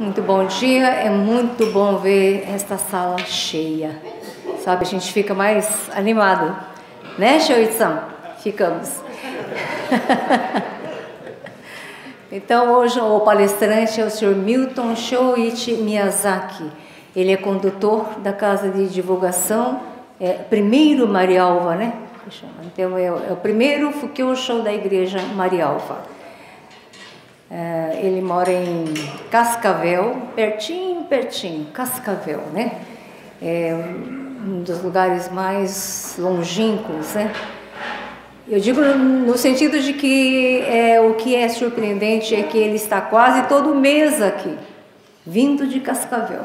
Muito bom dia, é muito bom ver esta sala cheia, sabe, a gente fica mais animado, né, Shoichi-san? Ficamos. Então, hoje o palestrante é o Sr. Milton Shoichi Miyazaki, ele é condutor da Casa de Divulgação, primeiro Marialva, né? Então, é o primeiro Fukyosho da Igreja Marialva. Ele mora em Cascavel, pertinho, Cascavel, né? É um dos lugares mais longínquos, né? Eu digo no sentido de que o que é surpreendente é que ele está quase todo mês aqui, vindo de Cascavel,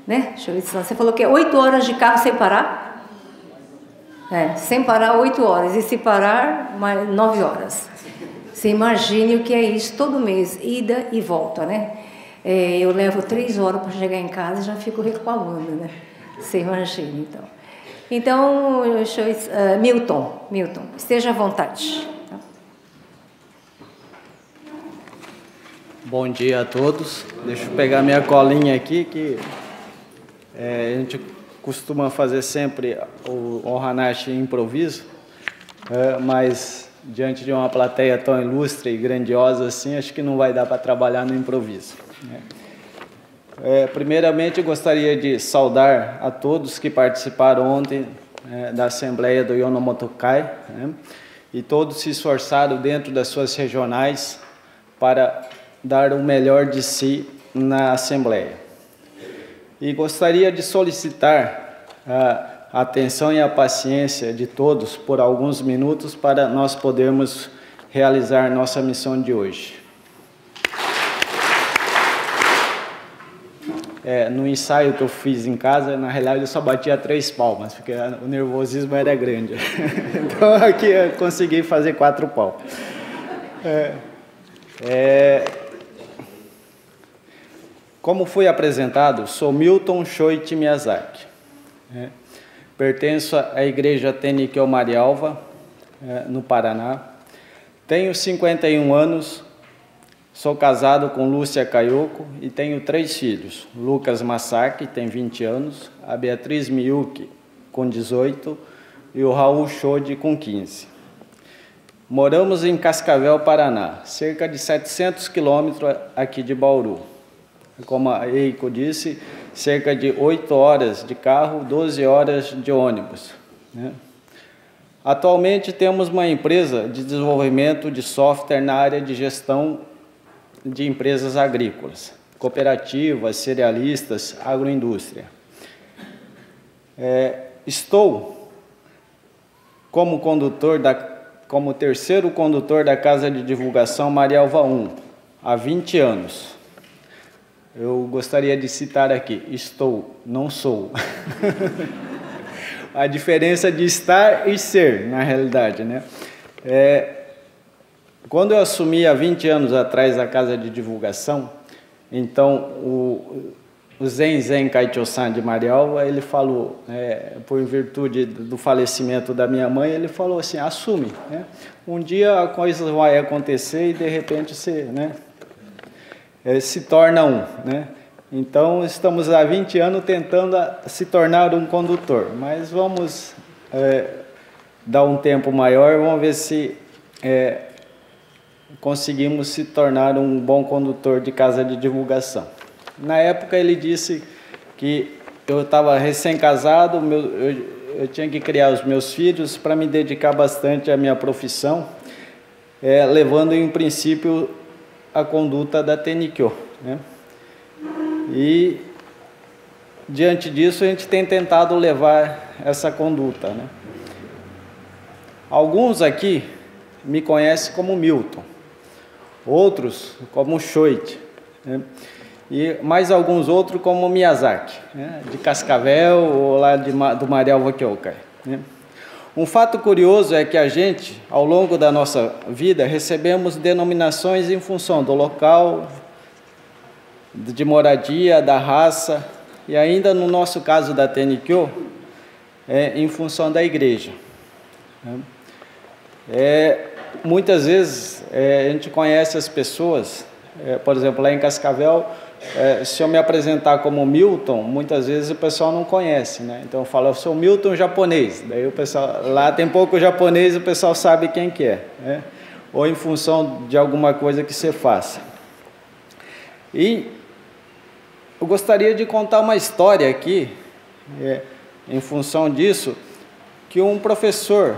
né? Você falou que é 8 horas de carro sem parar? Sem parar 8 horas, e se parar, 9 horas. Você imagine o que é isso todo mês, ida e volta, né? Eu levo 3 horas para chegar em casa e já fico reclamando, né? Você imagina, então. Então, Milton, esteja à vontade. Bom dia a todos. Deixa eu pegar minha colinha aqui, que a gente costuma fazer sempre o Ohanashi improviso, mas diante de uma plateia tão ilustre e grandiosa assim, acho que não vai dar para trabalhar no improviso, né? Primeiramente, gostaria de saudar a todos que participaram ontem da Assembleia do Yonomotokai, né? E todos se esforçaram dentro das suas regionais para dar o melhor de si na Assembleia. E gostaria de solicitar a atenção e a paciência de todos por alguns minutos para nós podermos realizar nossa missão de hoje. No ensaio que eu fiz em casa, na realidade eu só batia 3 palmas, porque o nervosismo era grande. Então aqui eu consegui fazer 4 palmas. Como fui apresentado, sou Milton Shoichi Miyazaki. Pertenço à Igreja Tenikyo Marialva, no Paraná. Tenho 51 anos, sou casado com Lúcia Kayoko e tenho 3 filhos. Lucas Masaki, tem 20 anos, a Beatriz Miyuki, com 18, e o Raul Shode, com 15. Moramos em Cascavel, Paraná, cerca de 700 quilômetros aqui de Bauru. Como a Eiko disse, cerca de 8 horas de carro, 12 horas de ônibus, né? Atualmente temos uma empresa de desenvolvimento de software na área de gestão de empresas agrícolas, cooperativas, cerealistas, agroindústria. Estou como terceiro condutor da Casa de Divulgação Marialva 1, há 20 anos. Eu gostaria de citar aqui, estou, não sou. A diferença de estar e ser, na realidade, né? Quando eu assumi há 20 anos atrás a Casa de Divulgação, então o Zen Kaicho-san de Marialva, ele falou, por virtude do falecimento da minha mãe, ele falou assim, assume, né? Um dia a coisa vai acontecer e de repente você, né, se torna um, né? Então, estamos há 20 anos tentando se tornar um condutor, mas vamos dar um tempo maior, vamos ver se conseguimos se tornar um bom condutor de Casa de Divulgação. Na época, ele disse que eu estava recém-casado, eu tinha que criar os meus filhos para me dedicar bastante à minha profissão, levando em princípio a conduta da Tenikyo, né? E diante disso a gente tem tentado levar essa conduta, né? Alguns aqui me conhecem como Milton, outros como Shoichi, né? E mais alguns outros como Miyazaki, né? De Cascavel ou lá do Marialva Kyokai, né? Um fato curioso é que a gente, ao longo da nossa vida, recebemos denominações em função do local, de moradia, da raça, e ainda no nosso caso da Tenikyo, em função da igreja. Muitas vezes a gente conhece as pessoas, por exemplo, lá em Cascavel, se eu me apresentar como Milton, muitas vezes o pessoal não conhece, né? Então eu falo, eu sou Milton japonês. Daí o pessoal, lá tem pouco japonês, o pessoal sabe quem que é, né? Ou em função de alguma coisa que você faça. E eu gostaria de contar uma história aqui, em função disso, que um professor,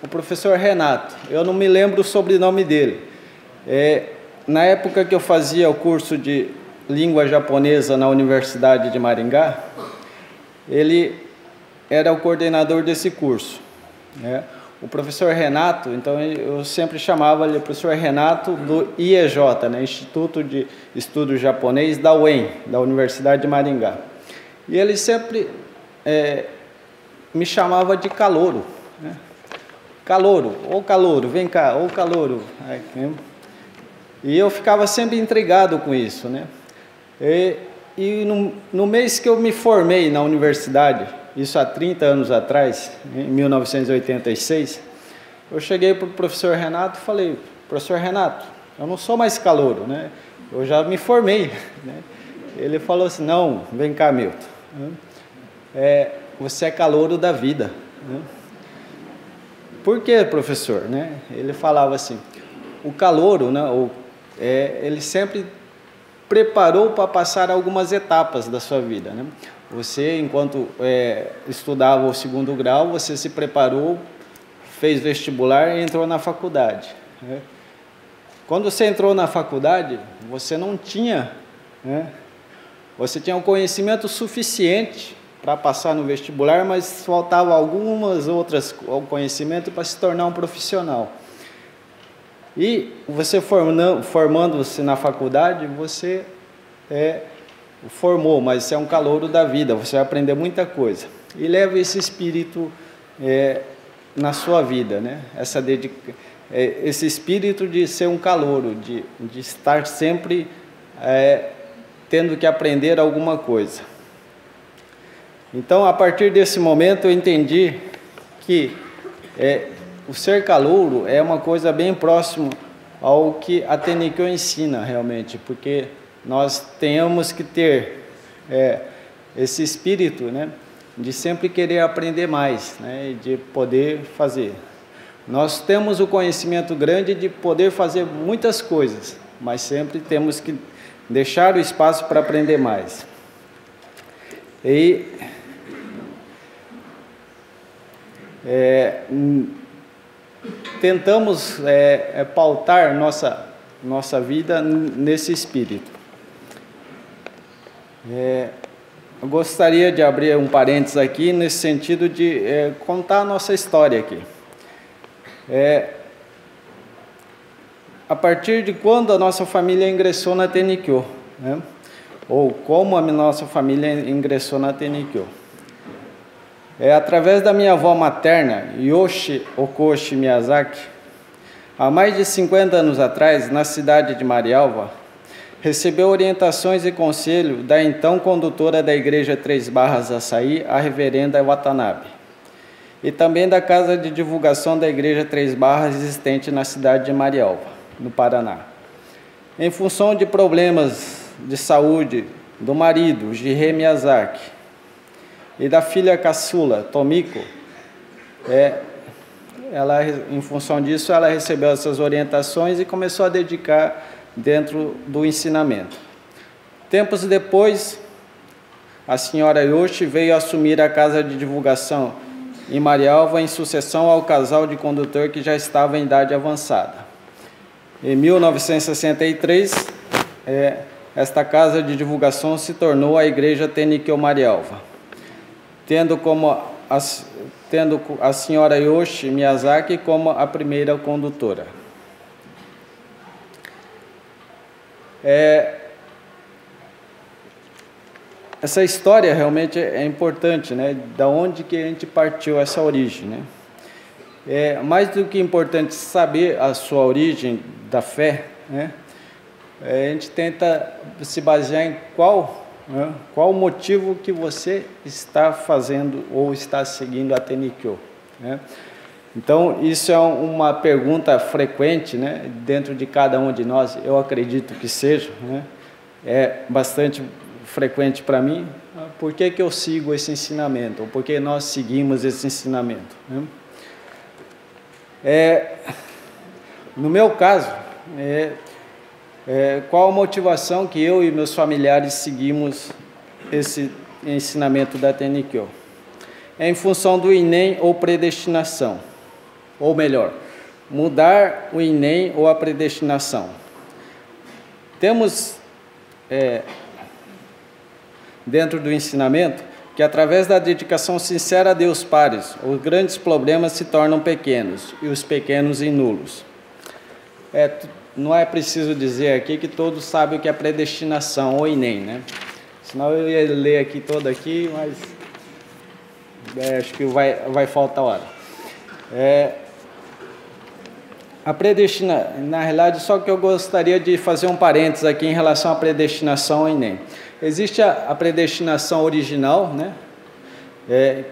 o professor Renato, eu não me lembro o sobrenome dele, na época que eu fazia o curso de língua japonesa na Universidade de Maringá, ele era o coordenador desse curso, né? O professor Renato, então eu sempre chamava ele professor Renato do IEJ, né? Instituto de Estudo Japonês da UEM, da Universidade de Maringá. E ele sempre me chamava de calouro, né? Calouro, ô calouro, vem cá, ô calouro. E eu ficava sempre intrigado com isso, né? E no mês que eu me formei na universidade, isso há 30 anos atrás, em 1986, eu cheguei para o professor Renato e falei, professor Renato, eu não sou mais calouro, né? Eu já me formei, né? Ele falou assim, não, vem cá, Milton, você é calouro da vida, né? Por quê, professor? Né? Ele falava assim, o calouro, né, ele sempre preparou para passar algumas etapas da sua vida, né? Você, enquanto estudava o 2º grau, você se preparou, fez vestibular e entrou na faculdade, né? Quando você entrou na faculdade, você não tinha, né, você tinha um conhecimento suficiente para passar no vestibular, mas faltava algumas outras conhecimento para se tornar um profissional. E você formando-se na faculdade, você formou, mas você é um calouro da vida, você vai aprender muita coisa. E leva esse espírito na sua vida, né? Esse espírito de ser um calouro, de estar sempre tendo que aprender alguma coisa. Então, a partir desse momento, eu entendi que o ser calouro é uma coisa bem próximo ao que a Tenikyo ensina realmente, porque nós temos que ter esse espírito, né, de sempre querer aprender mais, né, e de poder fazer. Nós temos o conhecimento grande de poder fazer muitas coisas, mas sempre temos que deixar o espaço para aprender mais. E tentamos pautar nossa vida nesse espírito. Eu gostaria de abrir um parênteses aqui, nesse sentido de contar a nossa história aqui. A partir de quando a nossa família ingressou na Tenikyo, né? Ou como a nossa família ingressou na Tenikyo. Através da minha avó materna, Yoshi Okoshi Miyazaki, há mais de 50 anos atrás, na cidade de Marialva, recebeu orientações e conselho da então condutora da Igreja Três Barras Açaí, a reverenda Watanabe, e também da Casa de Divulgação da Igreja Três Barras existente na cidade de Marialva, no Paraná. Em função de problemas de saúde do marido, Jihei Miyazaki, e da filha caçula, Tomiko, em função disso, ela recebeu essas orientações e começou a dedicar dentro do ensinamento. Tempos depois, a senhora Yoshi veio assumir a Casa de Divulgação em Marialva em sucessão ao casal de condutor que já estava em idade avançada. Em 1963, esta Casa de Divulgação se tornou a Igreja Tenikyo Marialva, tendo a senhora Yoshi Miyazaki como a primeira condutora. Essa história realmente é importante, né? Da onde que a gente partiu essa origem, né? Mais do que importante saber a sua origem da fé, né? A gente tenta se basear em qual o motivo que você está fazendo ou está seguindo a Tenikyo, né? Então, isso é uma pergunta frequente, né, dentro de cada um de nós, eu acredito que seja, né? é bastante frequente para mim. Por que eu sigo esse ensinamento? Ou por que nós seguimos esse ensinamento? Né? No meu caso, qual a motivação que eu e meus familiares seguimos esse ensinamento da Tenikyo? É em função do Inen ou predestinação. Ou melhor, mudar o Inen ou a predestinação. Temos dentro do ensinamento que através da dedicação sincera a Deus Pares, os grandes problemas se tornam pequenos e os pequenos em nulos. Não é preciso dizer aqui que todos sabem o que é predestinação ou Inen, né? Senão eu ia ler aqui todo aqui, mas acho que vai faltar hora. A predestinação, na realidade, só que eu gostaria de fazer um parênteses aqui em relação à predestinação e Inen. Existe a predestinação original, né?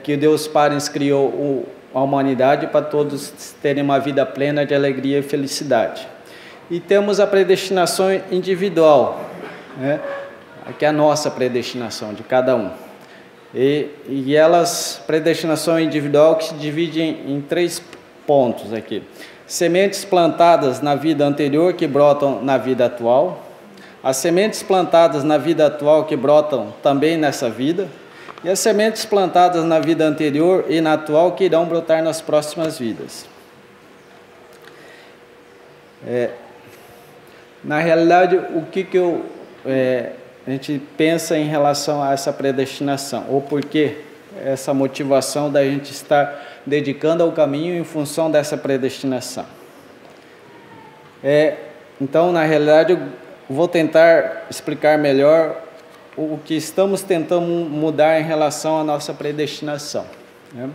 Que Deus Parens criou a humanidade para todos terem uma vida plena de alegria e felicidade. E temos a predestinação individual, né? Que é a nossa predestinação, de cada um. E elas, predestinação individual, que se divide em 3 pontos aqui. Sementes plantadas na vida anterior que brotam na vida atual. As sementes plantadas na vida atual que brotam também nessa vida. E as sementes plantadas na vida anterior e na atual que irão brotar nas próximas vidas. Na realidade, o que a gente pensa em relação a essa predestinação? Ou por que essa motivação da gente estar dedicando ao caminho em função dessa predestinação? Então, na realidade, eu vou tentar explicar melhor o que estamos tentando mudar em relação à nossa predestinação. Né?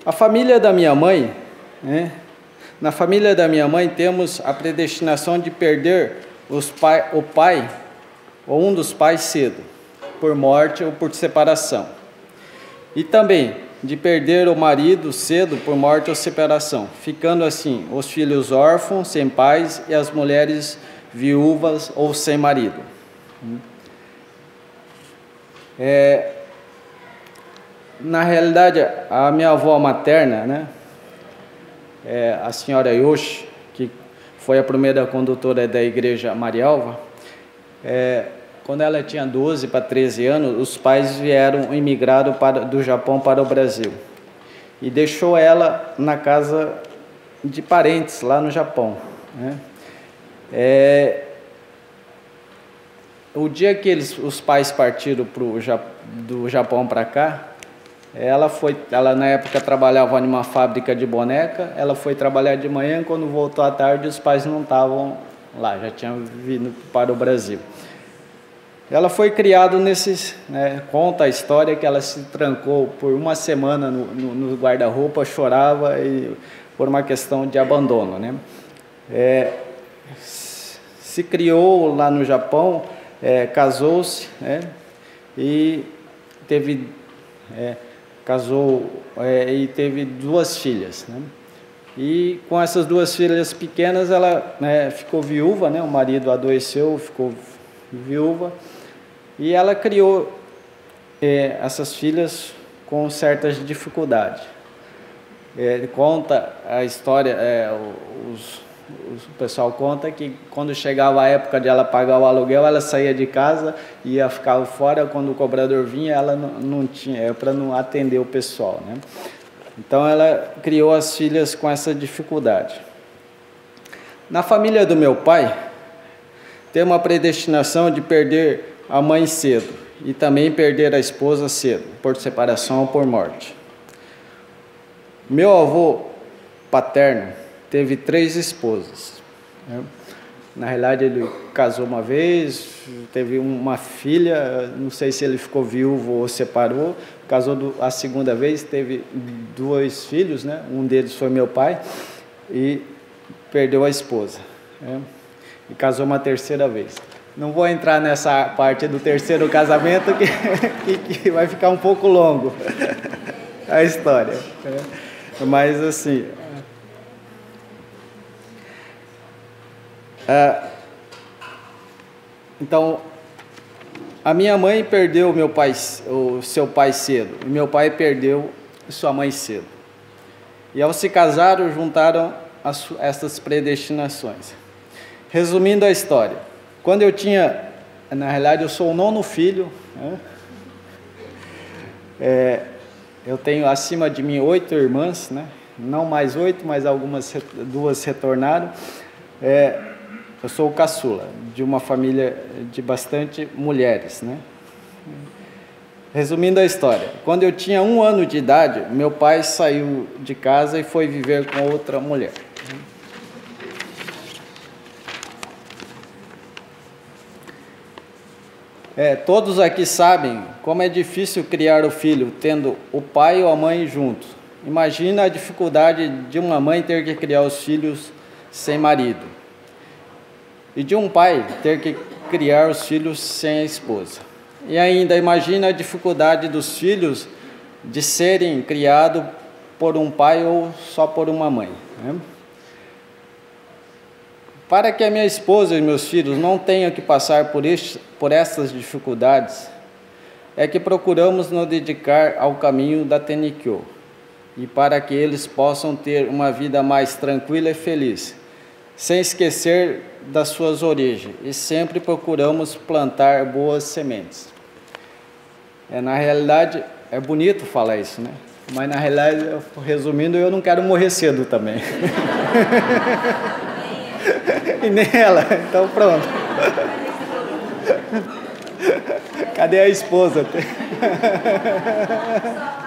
A família da minha mãe, né? Na família da minha mãe temos a predestinação de perder o pai ou um dos pais cedo, por morte ou por separação. E também de perder o marido cedo por morte ou separação, ficando assim os filhos órfãos, sem pais, e as mulheres viúvas ou sem marido. Na realidade, a minha avó materna, né, a senhora Yoshi, que foi a primeira condutora da igreja Marialva, quando ela tinha 12 para 13 anos, os pais imigraram do Japão para o Brasil. E deixou ela na casa de parentes lá no Japão. Né? O dia que os pais partiram do Japão para cá, ela na época trabalhava em uma fábrica de boneca, ela foi trabalhar de manhã, quando voltou à tarde os pais não estavam lá, já tinham vindo para o Brasil. Ela foi criada conta a história que ela se trancou por uma semana no guarda-roupa, chorava por uma questão de abandono. Né? Se criou lá no Japão, casou-se, né? E teve teve 2 filhas. Né? E com essas 2 filhas pequenas ela ficou viúva, né? O marido adoeceu, ficou viúva, e ela criou essas filhas com certas dificuldades. Conta a história, o pessoal conta que quando chegava a época de ela pagar o aluguel, ela saía de casa, ia ficar fora, quando o cobrador vinha, ela não tinha, para não atender o pessoal. Né? Então ela criou as filhas com essa dificuldade. Na família do meu pai, tem uma predestinação de perder a mãe cedo e também perder a esposa cedo, por separação ou por morte. Meu avô paterno teve 3 esposas. Né? Na realidade, ele casou uma vez, teve uma filha, não sei se ele ficou viúvo ou separou, casou a segunda vez, teve 2 filhos, né? Um deles foi meu pai, e perdeu a esposa. Né? E casou uma 3ª vez. Não vou entrar nessa parte do 3º casamento, que vai ficar um pouco longo a história. Né? Mas assim... Então, a minha mãe perdeu o seu pai cedo, e meu pai perdeu sua mãe cedo. E ao se casaram, juntaram essas predestinações. Resumindo a história, quando eu tinha, na realidade eu sou o 9º filho, né? Eu tenho acima de mim 8 irmãs, né? Não mais 8, mas duas retornaram. Eu sou o caçula de uma família de bastante mulheres, né? Resumindo a história, quando eu tinha 1 ano de idade, meu pai saiu de casa e foi viver com outra mulher. Todos aqui sabem como é difícil criar o filho tendo o pai ou a mãe juntos. Imagina a dificuldade de uma mãe ter que criar os filhos sem marido. E de um pai ter que criar os filhos sem a esposa. E ainda imagina a dificuldade dos filhos de serem criados por um pai ou só por uma mãe, né? Para que a minha esposa e meus filhos não tenham que passar por essas dificuldades, é que procuramos nos dedicar ao caminho da Tenikyo, e para que eles possam ter uma vida mais tranquila e feliz, sem esquecer das suas origens, e sempre procuramos plantar boas sementes. Na realidade, é bonito falar isso, né? Mas na realidade, resumindo, eu não quero morrer cedo também. E nem ela, então pronto. Cadê a esposa? Só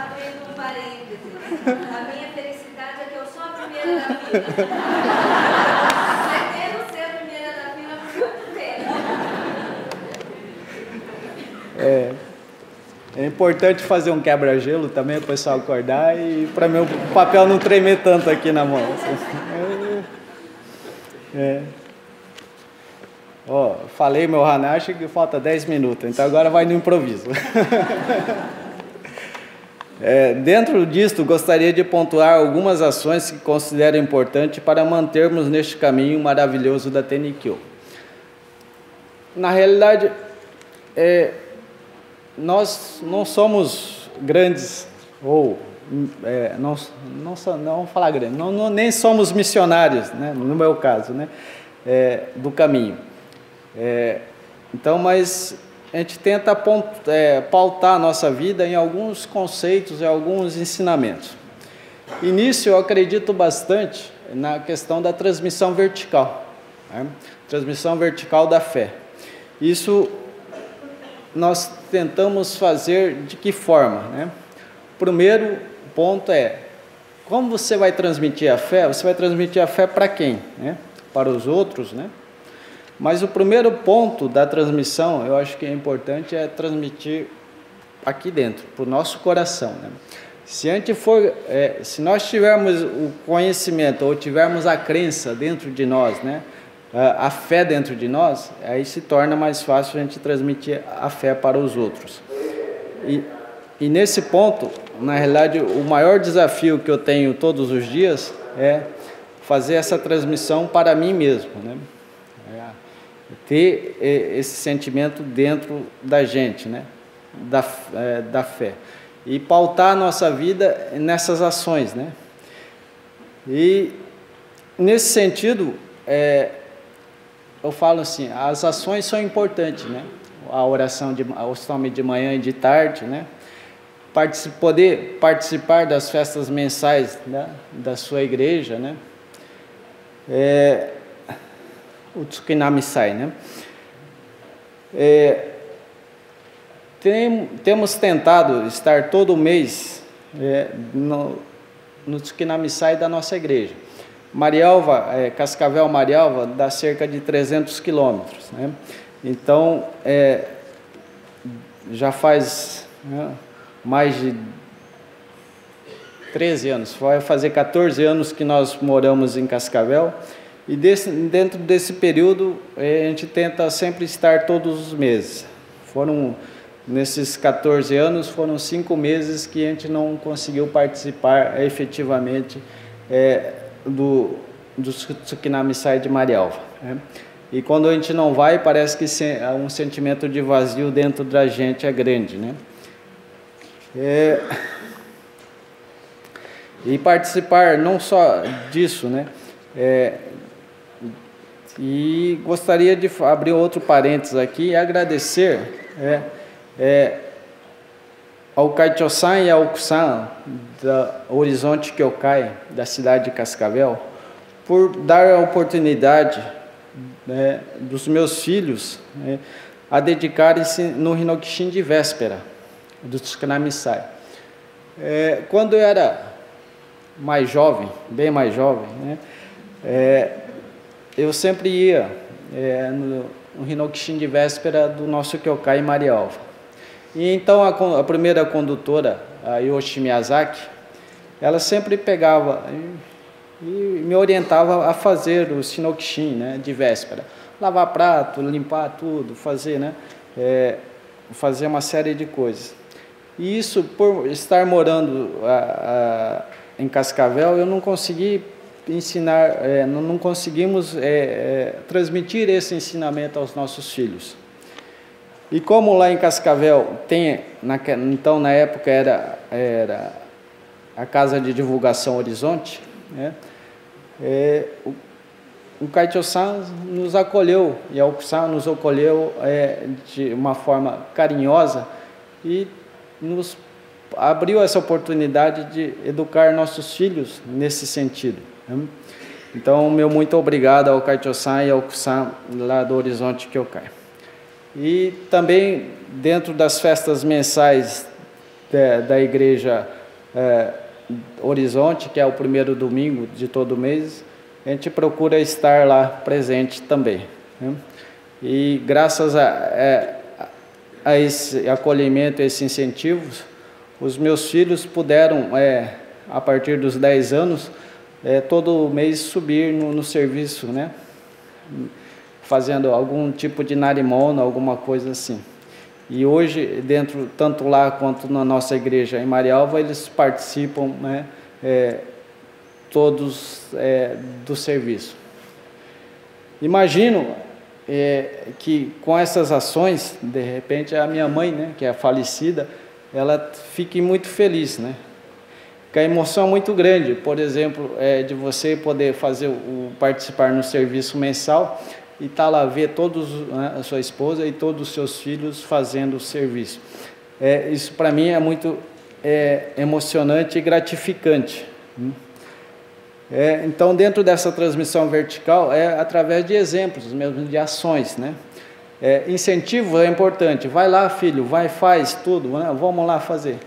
abrindo um parênteses. A minha felicidade é que eu sou a primeira da fila. Pretendo ser a primeira da fila por muito tempo. É importante fazer um quebra-gelo também, o pessoal acordar e para meu papel não tremer tanto aqui na mão. Falei meu Hanashi que falta 10 minutos, então agora vai no improviso. Dentro disto, gostaria de pontuar algumas ações que considero importantes para mantermos neste caminho maravilhoso da Tenikyo. Na realidade, nós não somos grandes, não vamos falar grande, nem somos missionários, né, no meu caso, né, do caminho. Então, mas a gente tenta pautar a nossa vida em alguns conceitos e alguns ensinamentos. E nisso eu acredito bastante na questão da transmissão vertical, né? Transmissão vertical da fé. Isso nós tentamos fazer de que forma, né? O primeiro ponto como você vai transmitir a fé? Você vai transmitir a fé para quem, né? Para os outros, né? Mas o primeiro ponto da transmissão, eu acho que é importante, transmitir aqui dentro, para o nosso coração, né? Se nós tivermos o conhecimento ou tivermos a crença dentro de nós, né? A fé dentro de nós, aí se torna mais fácil a gente transmitir a fé para os outros. E nesse ponto, na realidade, o maior desafio que eu tenho todos os dias é fazer essa transmissão para mim mesmo, né? Ter esse sentimento dentro da gente, né? Da fé. E pautar a nossa vida nessas ações, né? E nesse sentido, eu falo assim, as ações são importantes, né? A oração, o some de manhã e de tarde, né? Poder participar das festas mensais, né? Da sua igreja, né? O Tsukinamisai, né? Temos tentado estar todo mês no Tsukinamisai da nossa igreja. Marialva, Cascavel Marialva, dá cerca de 300 quilômetros, né? Então, já faz, né, mais de 13 anos, vai fazer 14 anos que nós moramos em Cascavel, e dentro desse período a gente tenta sempre estar todos os meses. Nesses 14 anos, foram 5 meses que a gente não conseguiu participar efetivamente do Tsukinamisai de Marialva, né? E quando a gente não vai, parece que um sentimento de vazio dentro da gente é grande, né? E participar não só disso, né? E gostaria de abrir outro parênteses aqui e agradecer ao Kaicho-san e ao Oku-san da Horizonte Kyokai, da cidade de Cascavel, por dar a oportunidade dos meus filhos a dedicarem-se no Hinokishin de véspera, do Tsukunamisai. Quando eu era mais jovem, bem mais jovem, né, eu sempre ia no Hinokishin de véspera do nosso Kyokai em Marialva. E então a primeira condutora, a Yoshi Miyazaki, ela sempre pegava e me orientava a fazer o Hinokishin, né, de véspera. Lavar prato, limpar tudo, fazer, né, fazer uma série de coisas. E isso, por estar morando em Cascavel, eu não consegui ensinar, não conseguimos transmitir esse ensinamento aos nossos filhos. E como lá em Cascavel tem, então na época era a Casa de Divulgação Horizonte, né, o Kaicho-san nos acolheu, e a Oku-san nos acolheu de uma forma carinhosa e nos abriu essa oportunidade de educar nossos filhos nesse sentido, né? Então, meu muito obrigado ao Kaicho-san e ao Oku-san lá do Horizonte Kyokai. E também, dentro das festas mensais da Igreja Horizonte, que é o primeiro domingo de todo mês, a gente procura estar lá presente também, né? E graças a esse acolhimento, esses incentivos, os meus filhos puderam, a partir dos 10 anos, todo mês subir no serviço, né? Fazendo algum tipo de narimona, alguma coisa assim. E hoje, tanto lá quanto na nossa igreja em Marialva, eles participam, né, todos do serviço. Imagino que com essas ações, de repente, a minha mãe, né, que é falecida, ela fique muito feliz, né? Que a emoção é muito grande, por exemplo, de você poder participar no serviço mensal e estar lá, ver todos, né, a sua esposa e todos os seus filhos fazendo o serviço. Isso para mim é muito emocionante e gratificante. Então, dentro dessa transmissão vertical, através de exemplos mesmo, de ações, né? Incentivo é importante. Vai lá, filho, vai, faz tudo, né? Vamos lá fazer.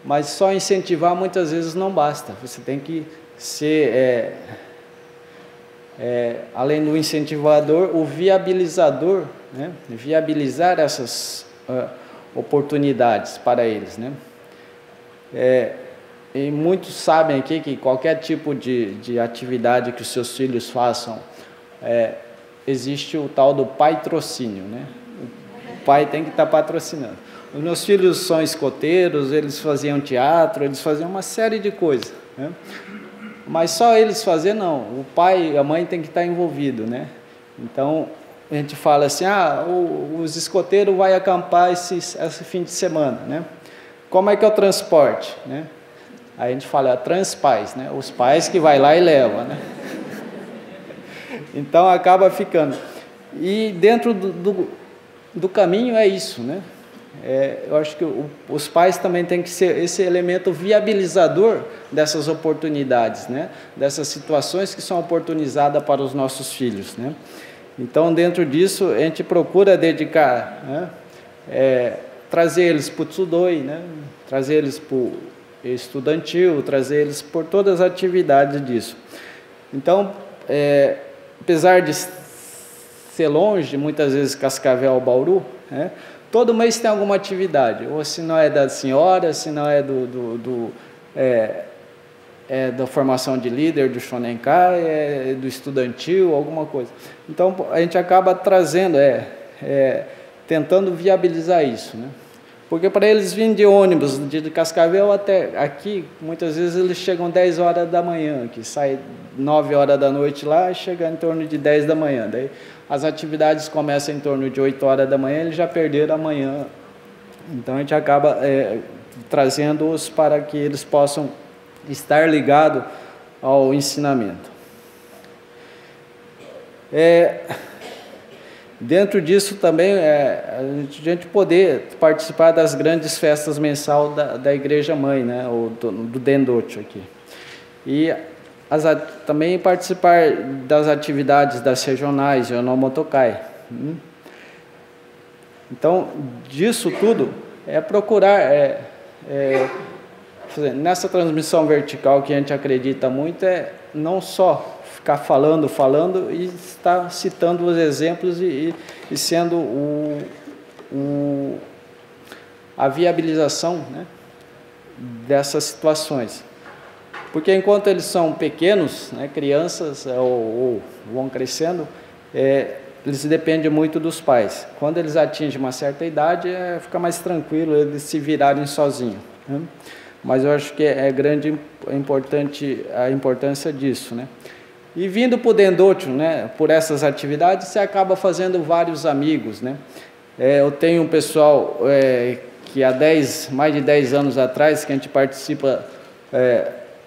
Mas só incentivar muitas vezes não basta. Você tem que ser, além do incentivador, o viabilizador, né? Viabilizar essas oportunidades para eles, né? E muitos sabem aqui que qualquer tipo de atividade que os seus filhos façam, existe o tal do patrocínio, né? O pai tem que estar patrocinando. Os meus filhos são escoteiros, eles faziam teatro, eles faziam uma série de coisas, né? Mas só eles fazer não, o pai e a mãe tem que estar envolvido, né? Então a gente fala assim, os escoteiros vão acampar esse fim de semana, né? Como é que é o transporte, né? Aí a gente fala transpais, né? Os pais que vai lá e levam, né? Então acaba ficando. E dentro do caminho é isso, né? Eu acho que os pais também têm que ser esse elemento viabilizador dessas oportunidades, né? Dessas situações que são oportunizadas para os nossos filhos, né? Então, dentro disso, a gente procura dedicar, né? Trazer eles para o Tsudoi, né? Trazer eles para o estudantil, trazer eles por todas as atividades disso. Então, apesar de ser longe, muitas vezes Cascavel ou Bauru, né? Todo mês tem alguma atividade, ou se não é da senhora, se não é da formação de líder do Shonenkai, do estudantil, alguma coisa. Então, a gente acaba trazendo, tentando viabilizar isso, né? Porque para eles virem de ônibus de Cascavel até aqui, muitas vezes eles chegam 10 horas da manhã, que sai 9 horas da noite lá e chega em torno de 10 da manhã. Daí as atividades começam em torno de 8 horas da manhã, eles já perderam a manhã. Então a gente acaba trazendo-os para que eles possam estar ligados ao ensinamento. Dentro disso também a gente poder participar das grandes festas mensal da Igreja Mãe, né, ou do Dendocho aqui. E também participar das atividades das regionais, Yonomotokai. Então, disso tudo, procurar, nessa transmissão vertical que a gente acredita muito, não só ficar falando e estar citando os exemplos e sendo a viabilização, né, dessas situações. Porque enquanto eles são pequenos, né, crianças ou vão crescendo, eles dependem muito dos pais. Quando eles atingem uma certa idade, fica mais tranquilo eles se virarem sozinhos, né? Mas eu acho que é grande importante a importância disso, né? E vindo para o Dendocho, né, por essas atividades, você acaba fazendo vários amigos, né? Eu tenho um pessoal que há mais de 10 anos atrás, que a gente participa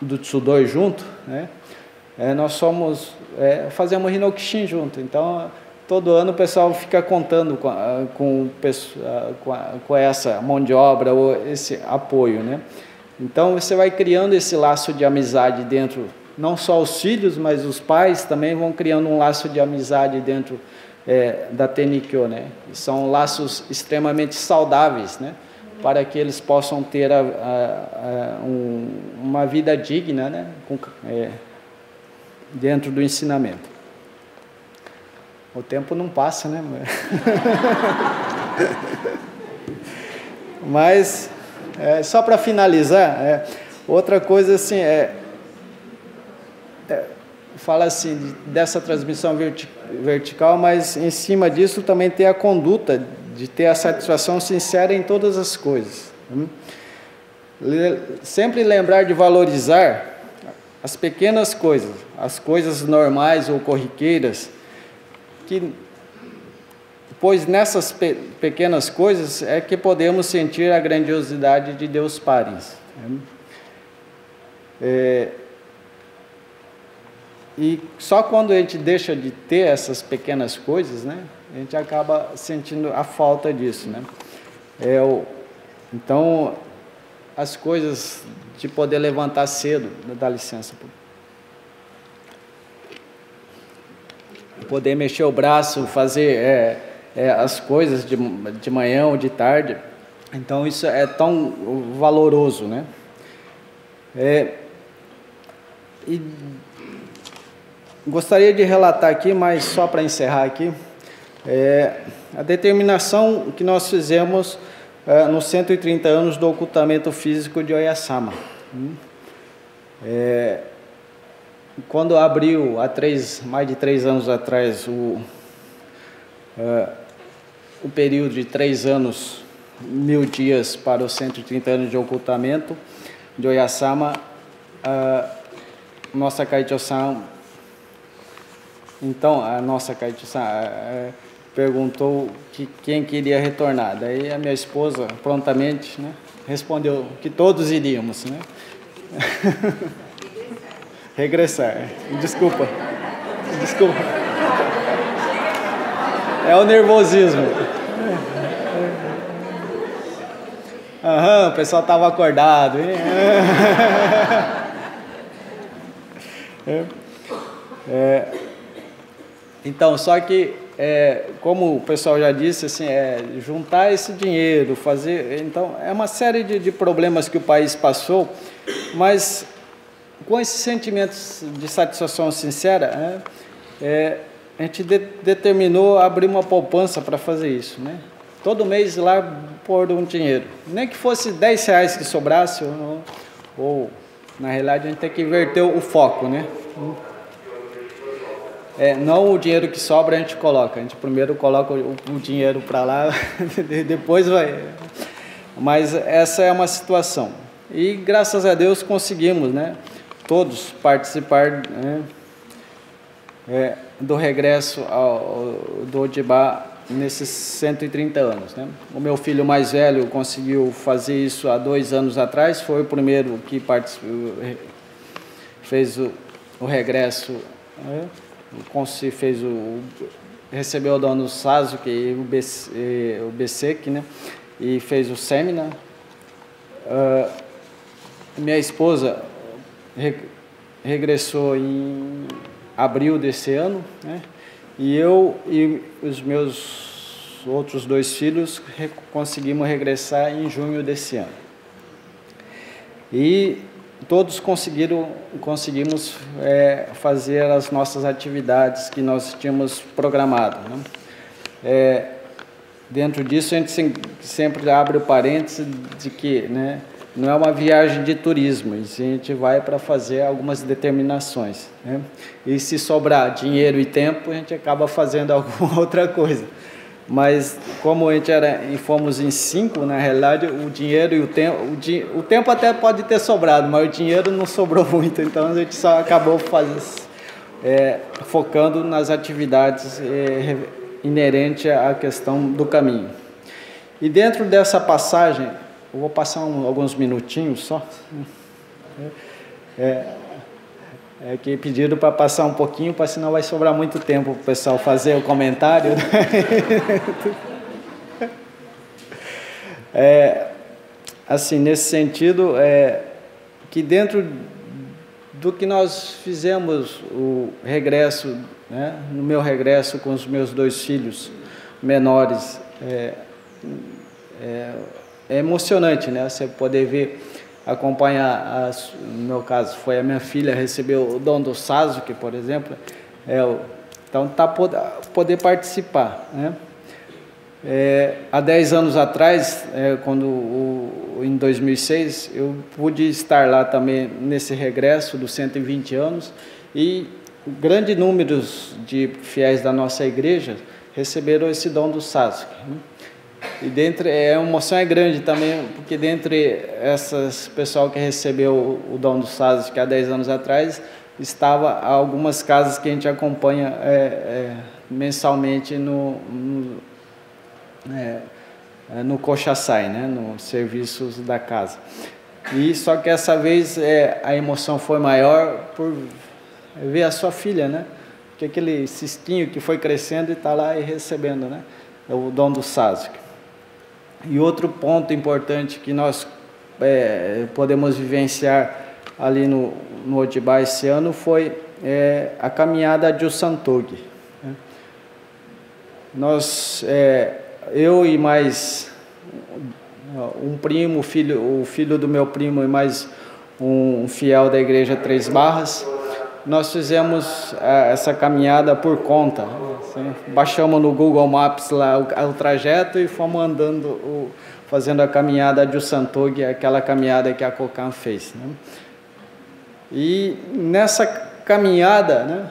do Tsudoi junto, né? Nós fazemos Hinokushin junto. Então, todo ano o pessoal fica contando com essa mão de obra ou esse apoio, né? Então, você vai criando esse laço de amizade dentro. Não só os filhos, mas os pais também vão criando um laço de amizade dentro da Tenikyo, né? E são laços extremamente saudáveis, né? Para que eles possam ter uma vida digna, né? Dentro do ensinamento. O tempo não passa, né? Mas, só para finalizar, outra coisa assim, fala assim dessa transmissão vertical, mas em cima disso também tem a conduta de ter a satisfação sincera em todas as coisas. Sempre lembrar de valorizar as pequenas coisas, as coisas normais ou corriqueiras, pois nessas pequenas coisas é que podemos sentir a grandiosidade de Deus Parens. E só quando a gente deixa de ter essas pequenas coisas, né, a gente acaba sentindo a falta disso, né? Então, as coisas de poder levantar cedo, dá licença, poder mexer o braço, fazer as coisas de manhã ou de tarde, então isso é tão valoroso, né? E gostaria de relatar aqui, mas só para encerrar aqui, a determinação que nós fizemos nos 130 anos do ocultamento físico de Oyasama. Quando abriu, mais de 3 anos atrás, o período de 3 anos, 1000 dias para os 130 anos de ocultamento de Oyasama, nossa Kaicho-san, então a nossa Kaicho-san perguntou quem queria retornar. Daí a minha esposa prontamente, né, respondeu que todos iríamos, né? Regressar. Desculpa. É o nervosismo. O pessoal estava acordado. Hein? Então, só que, como o pessoal já disse, assim, juntar esse dinheiro, fazer... Então, é uma série de problemas que o país passou, mas com esses sentimentos de satisfação sincera, a gente determinou abrir uma poupança para fazer isso, né? Todo mês lá pôr um dinheiro, nem que fosse R$10 que sobrasse, ou na realidade a gente tem que inverter o foco, né? Não o dinheiro que sobra a gente coloca, a gente primeiro coloca o dinheiro para lá, depois vai... Mas essa é uma situação. E graças a Deus conseguimos, né, todos participar, né, do regresso do Odibá nesses 130 anos. Né? O meu filho mais velho conseguiu fazer isso há 2 anos atrás, foi o primeiro que fez o regresso, né? Recebeu o dom do Sasuke e o BSEC, né? E fez o seminar. Minha esposa regressou em abril desse ano, né? E eu e os meus outros 2 filhos conseguimos regressar em junho desse ano. E todos conseguimos fazer as nossas atividades que nós tínhamos programado, né? Dentro disso, a gente sempre abre o parênteses de que, né, não é uma viagem de turismo, a gente vai para fazer algumas determinações, né? E se sobrar dinheiro e tempo, a gente acaba fazendo alguma outra coisa. Mas como a gente fomos em 5, na realidade, o dinheiro e o tempo até pode ter sobrado, mas o dinheiro não sobrou muito, então a gente só acabou focando nas atividades inerentes à questão do caminho. E dentro dessa passagem, eu vou passar alguns minutinhos só, que pediram para passar um pouquinho, para senão vai sobrar muito tempo para o pessoal fazer o comentário. Assim, nesse sentido, que dentro do que nós fizemos o regresso, né, no meu regresso com os meus 2 filhos menores, é emocionante, né, você poder ver, acompanhar, no meu caso, foi a minha filha, recebeu o dom do Sasuke, por exemplo, então poder participar, né? Há 10 anos atrás, em 2006, eu pude estar lá também nesse regresso dos 120 anos e grande número de fiéis da nossa igreja receberam esse dom do Sasuke, né? E a emoção é grande também, porque dentre essas pessoal que recebeu o dom do Sasuke há 10 anos atrás, estava algumas casas que a gente acompanha mensalmente no Koshasai, né, nos serviços da casa. E só que essa vez a emoção foi maior por ver a sua filha, né, que aquele cisquinho que foi crescendo e está lá e recebendo, né, o dom do Sasuke. E outro ponto importante que nós podemos vivenciar ali no Odibá esse ano foi a caminhada de Usantogi, né? Eu e mais um primo, o filho do meu primo e mais um fiel da igreja Três Barras, nós fizemos essa caminhada por conta, assim, baixamos no Google Maps lá o trajeto e fomos andando, fazendo a caminhada de Usantogi, aquela caminhada que a Kokan fez, né? E nessa caminhada, né,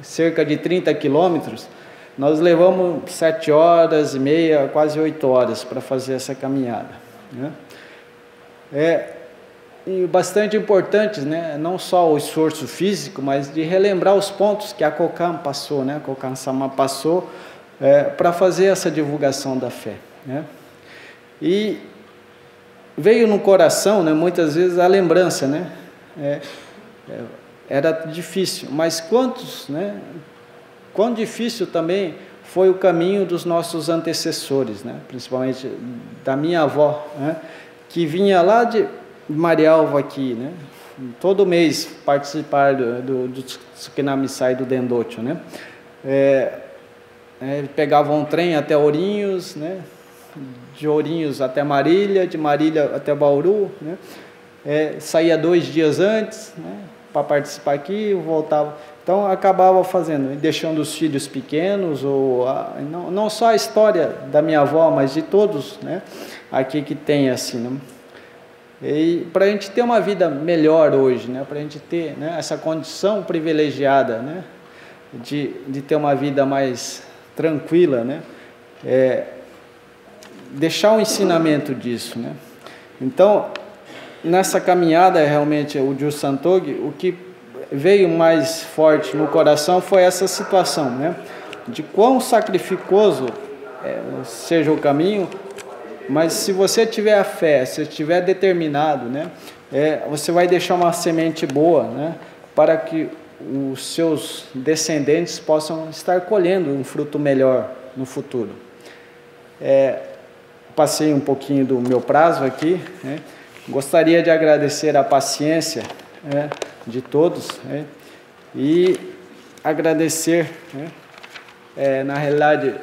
cerca de 30 quilômetros, nós levamos 7 horas e meia, quase 8 horas para fazer essa caminhada, né? E bastante importante, né, não só o esforço físico, mas de relembrar os pontos que a Kokan passou, né, a Kokan-sama passou para fazer essa divulgação da fé, né? E veio no coração, né, muitas vezes a lembrança, né, era difícil, mas quão difícil também foi o caminho dos nossos antecessores, né, principalmente da minha avó, né, que vinha lá de Marialva aqui, né, todo mês participar do Tsukinamisai do Dendocho, né, pegavam um trem até Ourinhos, né, de Ourinhos até Marília, de Marília até Bauru, né, saía 2 dias antes, né, para participar aqui, voltava, então acabava fazendo, deixando os filhos pequenos, ou não só a história da minha avó, mas de todos, né, aqui que tem assim, né? E para a gente ter uma vida melhor hoje, né, para a gente ter, né, essa condição privilegiada, né, de ter uma vida mais tranquila, né, deixar um ensinamento disso, né? Então, nessa caminhada, realmente, o Ju Santog, o que veio mais forte no coração foi essa situação, né? De quão sacrificoso seja o caminho, mas se você tiver a fé, se estiver determinado, né? Você vai deixar uma semente boa, né? Para que os seus descendentes possam estar colhendo um fruto melhor no futuro. Passei um pouquinho do meu prazo aqui, né? Gostaria de agradecer a paciência, né, de todos, né, e agradecer, né, na realidade,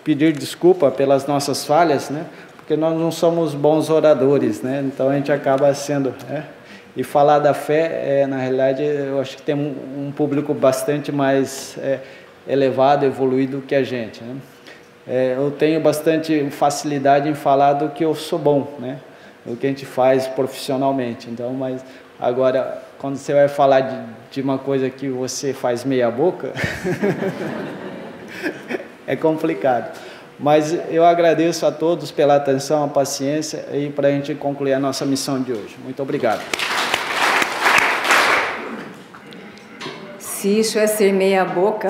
pedir desculpa pelas nossas falhas, né, porque nós não somos bons oradores, né, então a gente acaba sendo... E falar da fé, na realidade, eu acho que tem um público bastante mais elevado, evoluído que a gente, né? Eu tenho bastante facilidade em falar do que eu sou bom, né? O que a gente faz profissionalmente. Então, mas agora, quando você vai falar de uma coisa que você faz meia boca, é complicado. Mas eu agradeço a todos pela atenção, a paciência e para a gente concluir a nossa missão de hoje. Muito obrigado. Se isso é ser meia boca...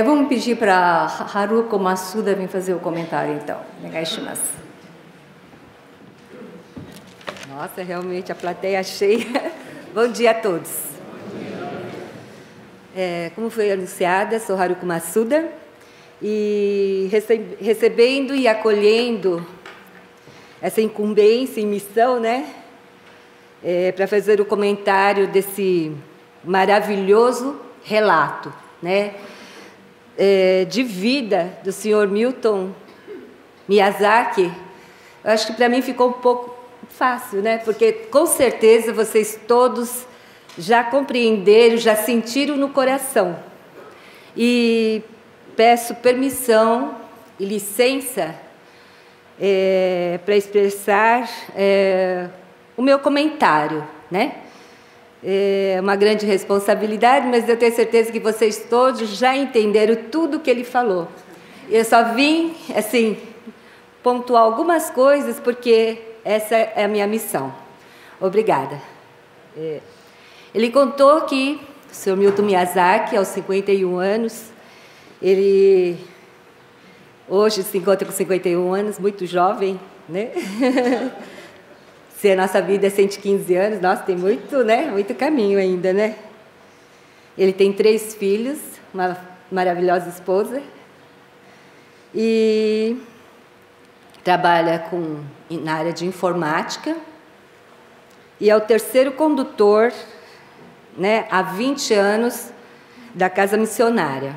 vamos pedir para Haruko Masuda vir fazer o comentário, então. Onegaishimasu. Nossa, realmente a plateia cheia. Bom dia a todos. Como foi anunciada, sou Haruko Masuda e recebendo e acolhendo essa incumbência e missão, né, para fazer o comentário desse maravilhoso relato, né, de vida do senhor Milton Miyazaki. Eu acho que para mim ficou um pouco fácil, né? Porque com certeza vocês todos já compreenderam, já sentiram no coração. E peço permissão e licença para expressar o meu comentário, né? É uma grande responsabilidade, mas eu tenho certeza que vocês todos já entenderam tudo que ele falou. Eu só vim, assim, pontuar algumas coisas, porque essa é a minha missão. Obrigada. Ele contou que o senhor Milton Miyazaki, aos 51 anos, ele hoje se encontra com 51 anos, muito jovem, né? Se a nossa vida é 115 anos, nossa, tem muito, né? Muito caminho ainda, né? Ele tem 3 filhos, uma maravilhosa esposa, e trabalha na área de informática, e é o 3º condutor, né, há 20 anos, da Casa Missionária.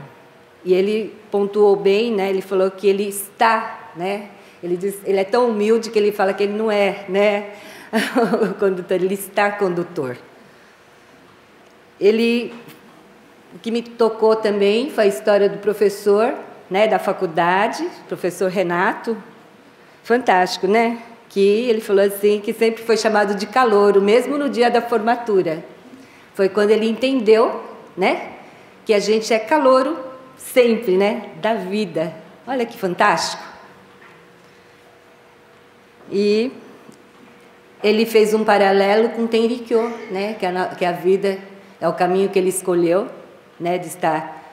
E ele pontuou bem, né? Ele falou que ele está, né? Ele é tão humilde que ele fala que ele não é, né, o condutor, ele está condutor. O que me tocou também foi a história do professor, né, da faculdade, professor Renato, fantástico, né? Que ele falou assim, que sempre foi chamado de calouro, mesmo no dia da formatura. Foi quando ele entendeu, né, que a gente é calouro sempre, né, da vida. Olha que fantástico. E ele fez um paralelo com Tenrikyo, né, que a vida é o caminho que ele escolheu, né, de estar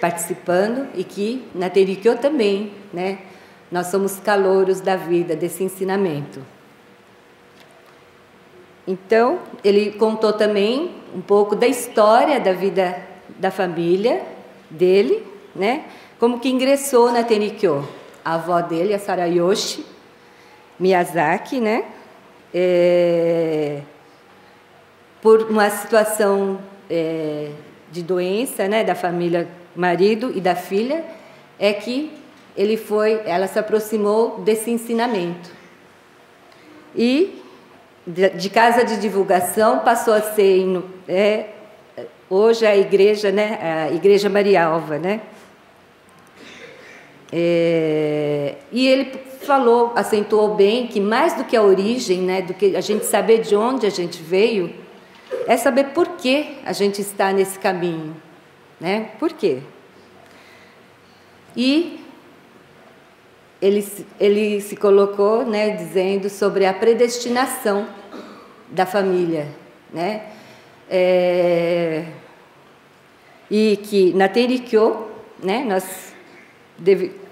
participando, e que na Tenrikyo também, né, nós somos calouros da vida, desse ensinamento. Então, ele contou também um pouco da história da vida da família dele, né, como que ingressou na Tenrikyo. A avó dele, a Sarayoshi Miyazaki, né, por uma situação de doença, né, da família, marido e da filha, é que ela se aproximou desse ensinamento. E de casa de divulgação passou a ser hoje a igreja, né, a Igreja Marialva, né? E ele falou, acentuou bem que mais do que a origem, né, do que a gente saber de onde a gente veio, é saber por que a gente está nesse caminho, né? Por quê? E ele se colocou, né, dizendo sobre a predestinação da família, né? E que na Tenrikyo, né,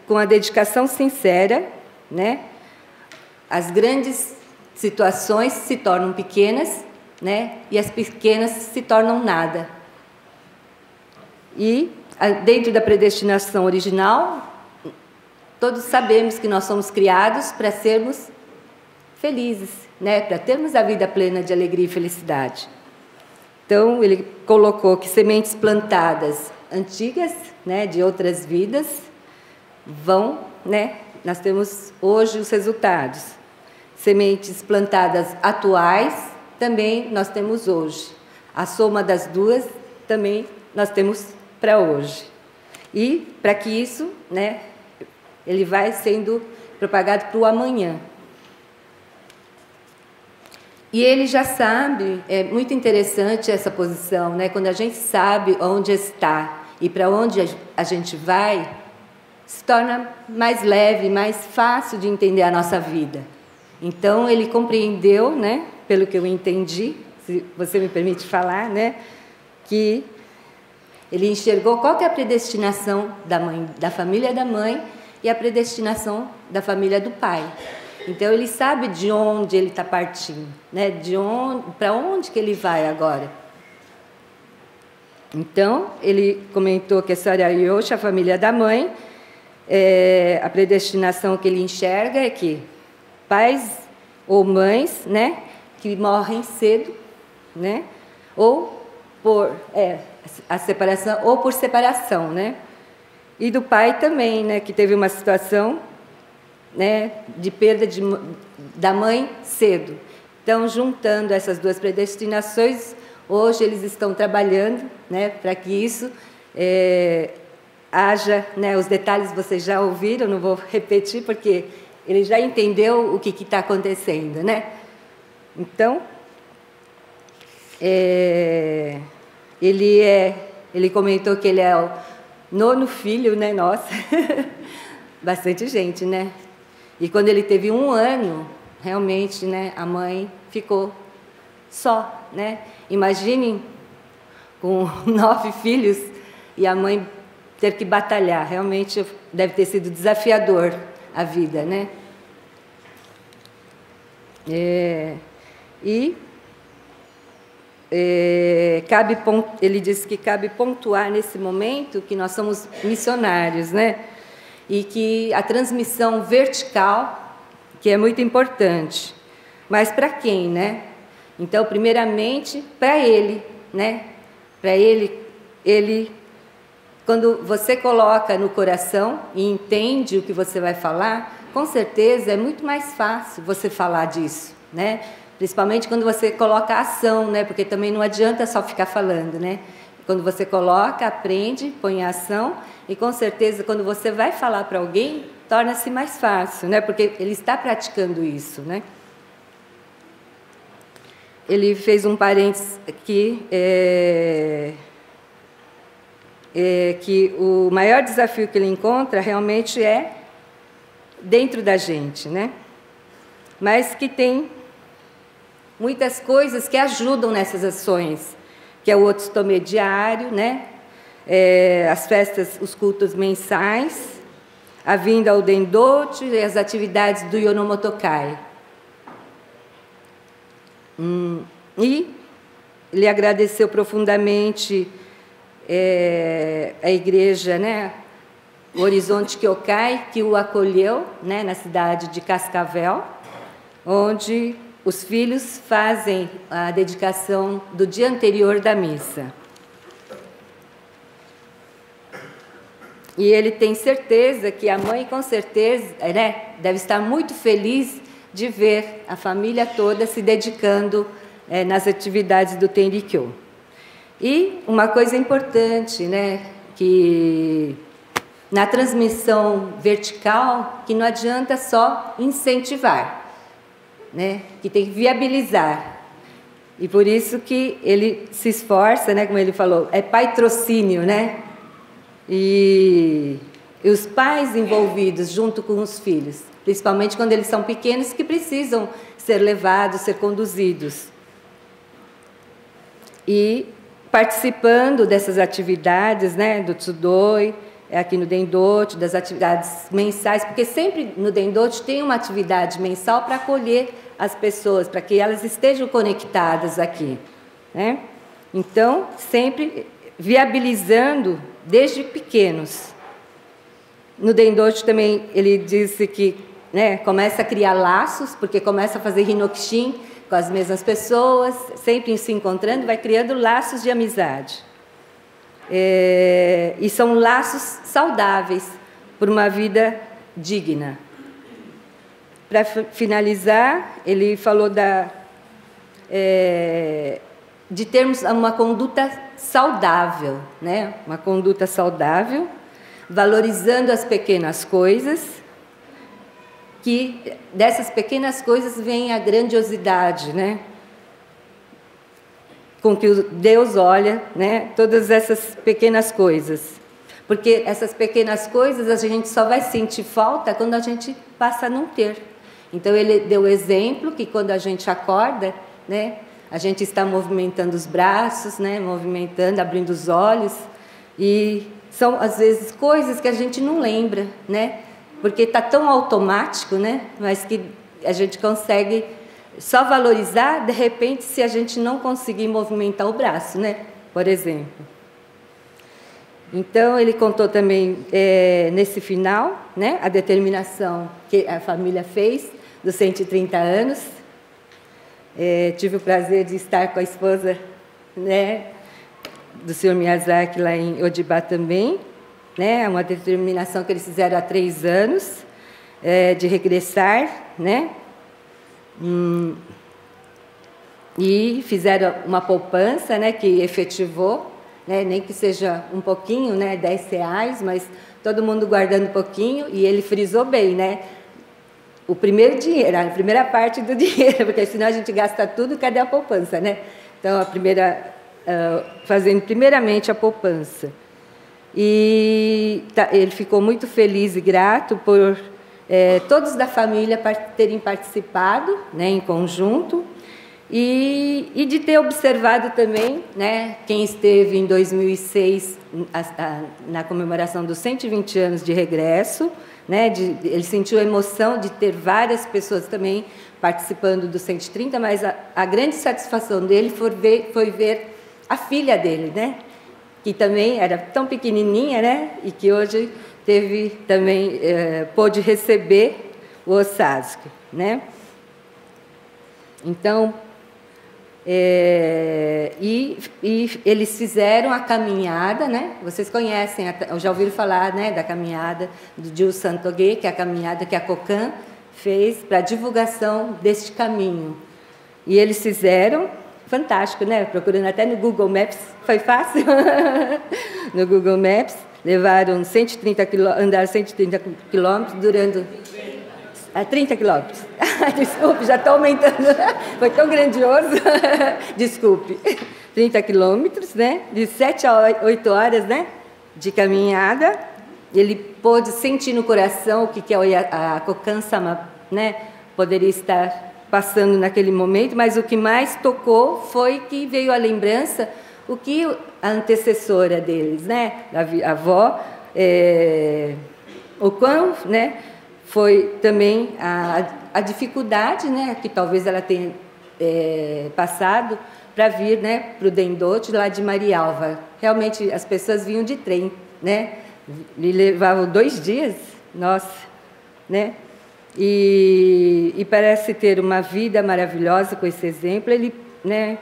com a dedicação sincera, né, as grandes situações se tornam pequenas, né, e as pequenas se tornam nada. E dentro da predestinação original, todos sabemos que nós somos criados para sermos felizes, né, para termos a vida plena de alegria e felicidade. Então, ele colocou que sementes plantadas antigas, né, de outras vidas, nós temos hoje os resultados. Sementes plantadas atuais, também nós temos hoje. A soma das duas, também nós temos para hoje. E, para que isso, né, ele vai sendo propagado para o amanhã. E ele já sabe, é muito interessante essa posição, né? Quando a gente sabe onde está e para onde a gente vai, se torna mais leve, mais fácil de entender a nossa vida. Então, ele compreendeu, né, pelo que eu entendi, se você me permite falar, né, que ele enxergou qual que é a predestinação da família da mãe e a predestinação da família do pai. Então, ele sabe de onde ele está partindo, né? Para onde que ele vai agora. Então, ele comentou que a Sarya Yoshi, a família da mãe, a predestinação que ele enxerga é que pais ou mães, né, que morrem cedo, né, ou por a separação ou por separação, né, e do pai também, né, que teve uma situação, né, de perda da mãe cedo. Então, juntando essas duas predestinações, hoje eles estão trabalhando, né, para que isso haja, né, os detalhes vocês já ouviram, não vou repetir porque ele já entendeu o que está acontecendo, né? Então, ele comentou que ele é o 9º filho, né? Nossa, bastante gente, né? E quando ele teve 1 ano, realmente, né, a mãe ficou só, né? Imaginem com 9 filhos e a mãe ter que batalhar. Realmente deve ter sido desafiador a vida, né? Ele disse que cabe pontuar nesse momento que nós somos missionários, né? E que a transmissão vertical, que é muito importante. Mas para quem, né? Então, primeiramente, para ele, né? Para ele, quando você coloca no coração e entende o que você vai falar, com certeza é muito mais fácil você falar disso, né? Principalmente quando você coloca a ação, né? Porque também não adianta só ficar falando, né? Quando você coloca, aprende, põe a ação, e com certeza quando você vai falar para alguém, torna-se mais fácil, né? Porque ele está praticando isso, né? Ele fez um parênteses aqui, que o maior desafio que ele encontra realmente é dentro da gente, né? Mas que tem muitas coisas que ajudam nessas ações, que é o Otsutome diário, né? As festas, os cultos mensais, a vinda ao Dendochi e as atividades do Yonomotokai. E ele agradeceu profundamente a igreja, né? O Horizonte Kyokai, que o acolheu, né, na cidade de Cascavel, onde os filhos fazem a dedicação do dia anterior da missa. E ele tem certeza que a mãe, com certeza, né, deve estar muito feliz de ver a família toda se dedicando nas atividades do Tenrikyo. E uma coisa importante, né, que na transmissão vertical, que não adianta só incentivar, né, que tem que viabilizar. E por isso que ele se esforça, né, como ele falou, patrocínio, né? E e os pais envolvidos junto com os filhos, principalmente quando eles são pequenos, que precisam ser levados, ser conduzidos. E participando dessas atividades, né, do Tsudoi, aqui no Dendote, das atividades mensais, porque sempre no Dendote tem uma atividade mensal para acolher as pessoas, para que elas estejam conectadas aqui, né? Então, sempre viabilizando desde pequenos. No Dendote também ele disse que, né, começa a criar laços, porque começa a fazer Hinokshin com as mesmas pessoas, sempre se encontrando, vai criando laços de amizade. E são laços saudáveis por uma vida digna. Para finalizar, ele falou de termos uma conduta saudável, né? Uma conduta saudável, valorizando as pequenas coisas, que dessas pequenas coisas vem a grandiosidade, né? Com que Deus olha, né? Todas essas pequenas coisas. Porque essas pequenas coisas a gente só vai sentir falta quando a gente passa a não ter. Então, ele deu o exemplo que quando a gente acorda, né? A gente está movimentando os braços, né? Movimentando, abrindo os olhos. E são, às vezes, coisas que a gente não lembra, né? Porque está tão automático, né? Mas que a gente consegue só valorizar, de repente, se a gente não conseguir movimentar o braço, né? Por exemplo. Então, ele contou também, nesse final, né? A determinação que a família fez dos 130 anos. Tive o prazer de estar com a esposa, né, do senhor Miyazaki lá em Odiba também, né, uma determinação que eles fizeram há 3 anos, de regressar, né, e fizeram uma poupança, né, que efetivou, né, nem que seja um pouquinho, né, R$10, mas todo mundo guardando um pouquinho, e ele frisou bem, né, o primeiro dinheiro, a primeira parte do dinheiro, porque senão a gente gasta tudo, cadê a poupança, né? Então, fazendo primeiramente a poupança. E ele ficou muito feliz e grato por todos da família terem participado, né, em conjunto, e de ter observado também, né, quem esteve em 2006 na comemoração dos 120 anos de regresso, né, ele sentiu a emoção de ter várias pessoas também participando do 130, mas a grande satisfação dele foi ver a filha dele, né, que também era tão pequenininha, né, e que hoje teve também pôde receber o Osasuke, né. Então, e eles fizeram a caminhada, né? Vocês conhecem, já ouviram falar, né, da caminhada do Jiu Santoge, que é a caminhada que a Kokan fez para a divulgação deste caminho. E eles fizeram, fantástico, né? Procurando até no Google Maps, foi fácil. No Google Maps, levaram 130 andaram 130 quilômetros durante 30 quilômetros. Desculpe, já estou aumentando. Foi tão grandioso. Desculpe. 30 quilômetros, né? De 7 a 8 horas, né? De caminhada. Ele pôde sentir no coração o que a Kokan-sama, né, poderia estar passando naquele momento, mas o que mais tocou foi que veio a lembrança o que a antecessora deles, né? A avó, o quão, né? Foi também a dificuldade, né, que talvez ela tenha passado para vir, né, para o Dendote lá de Marialva. Realmente as pessoas vinham de trem, né, lhe levavam 2 dias, nossa, né, e parece ter uma vida maravilhosa com esse exemplo. Ele, né,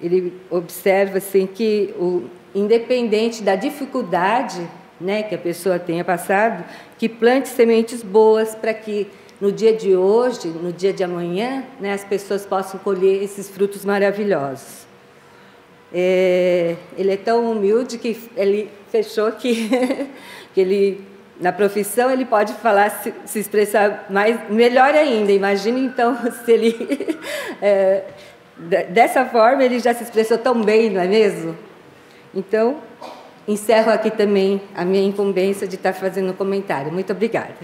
ele observa assim que independente da dificuldade, né, que a pessoa tenha passado, que plante sementes boas para que no dia de hoje, no dia de amanhã, né, as pessoas possam colher esses frutos maravilhosos. Ele é tão humilde que ele fechou que ele, na profissão, ele pode falar, se expressar melhor ainda. Imagine, então, se ele... dessa forma, ele já se expressou tão bem, não é mesmo? Então, encerro aqui também a minha incumbência de estar fazendo um comentário. Muito obrigada.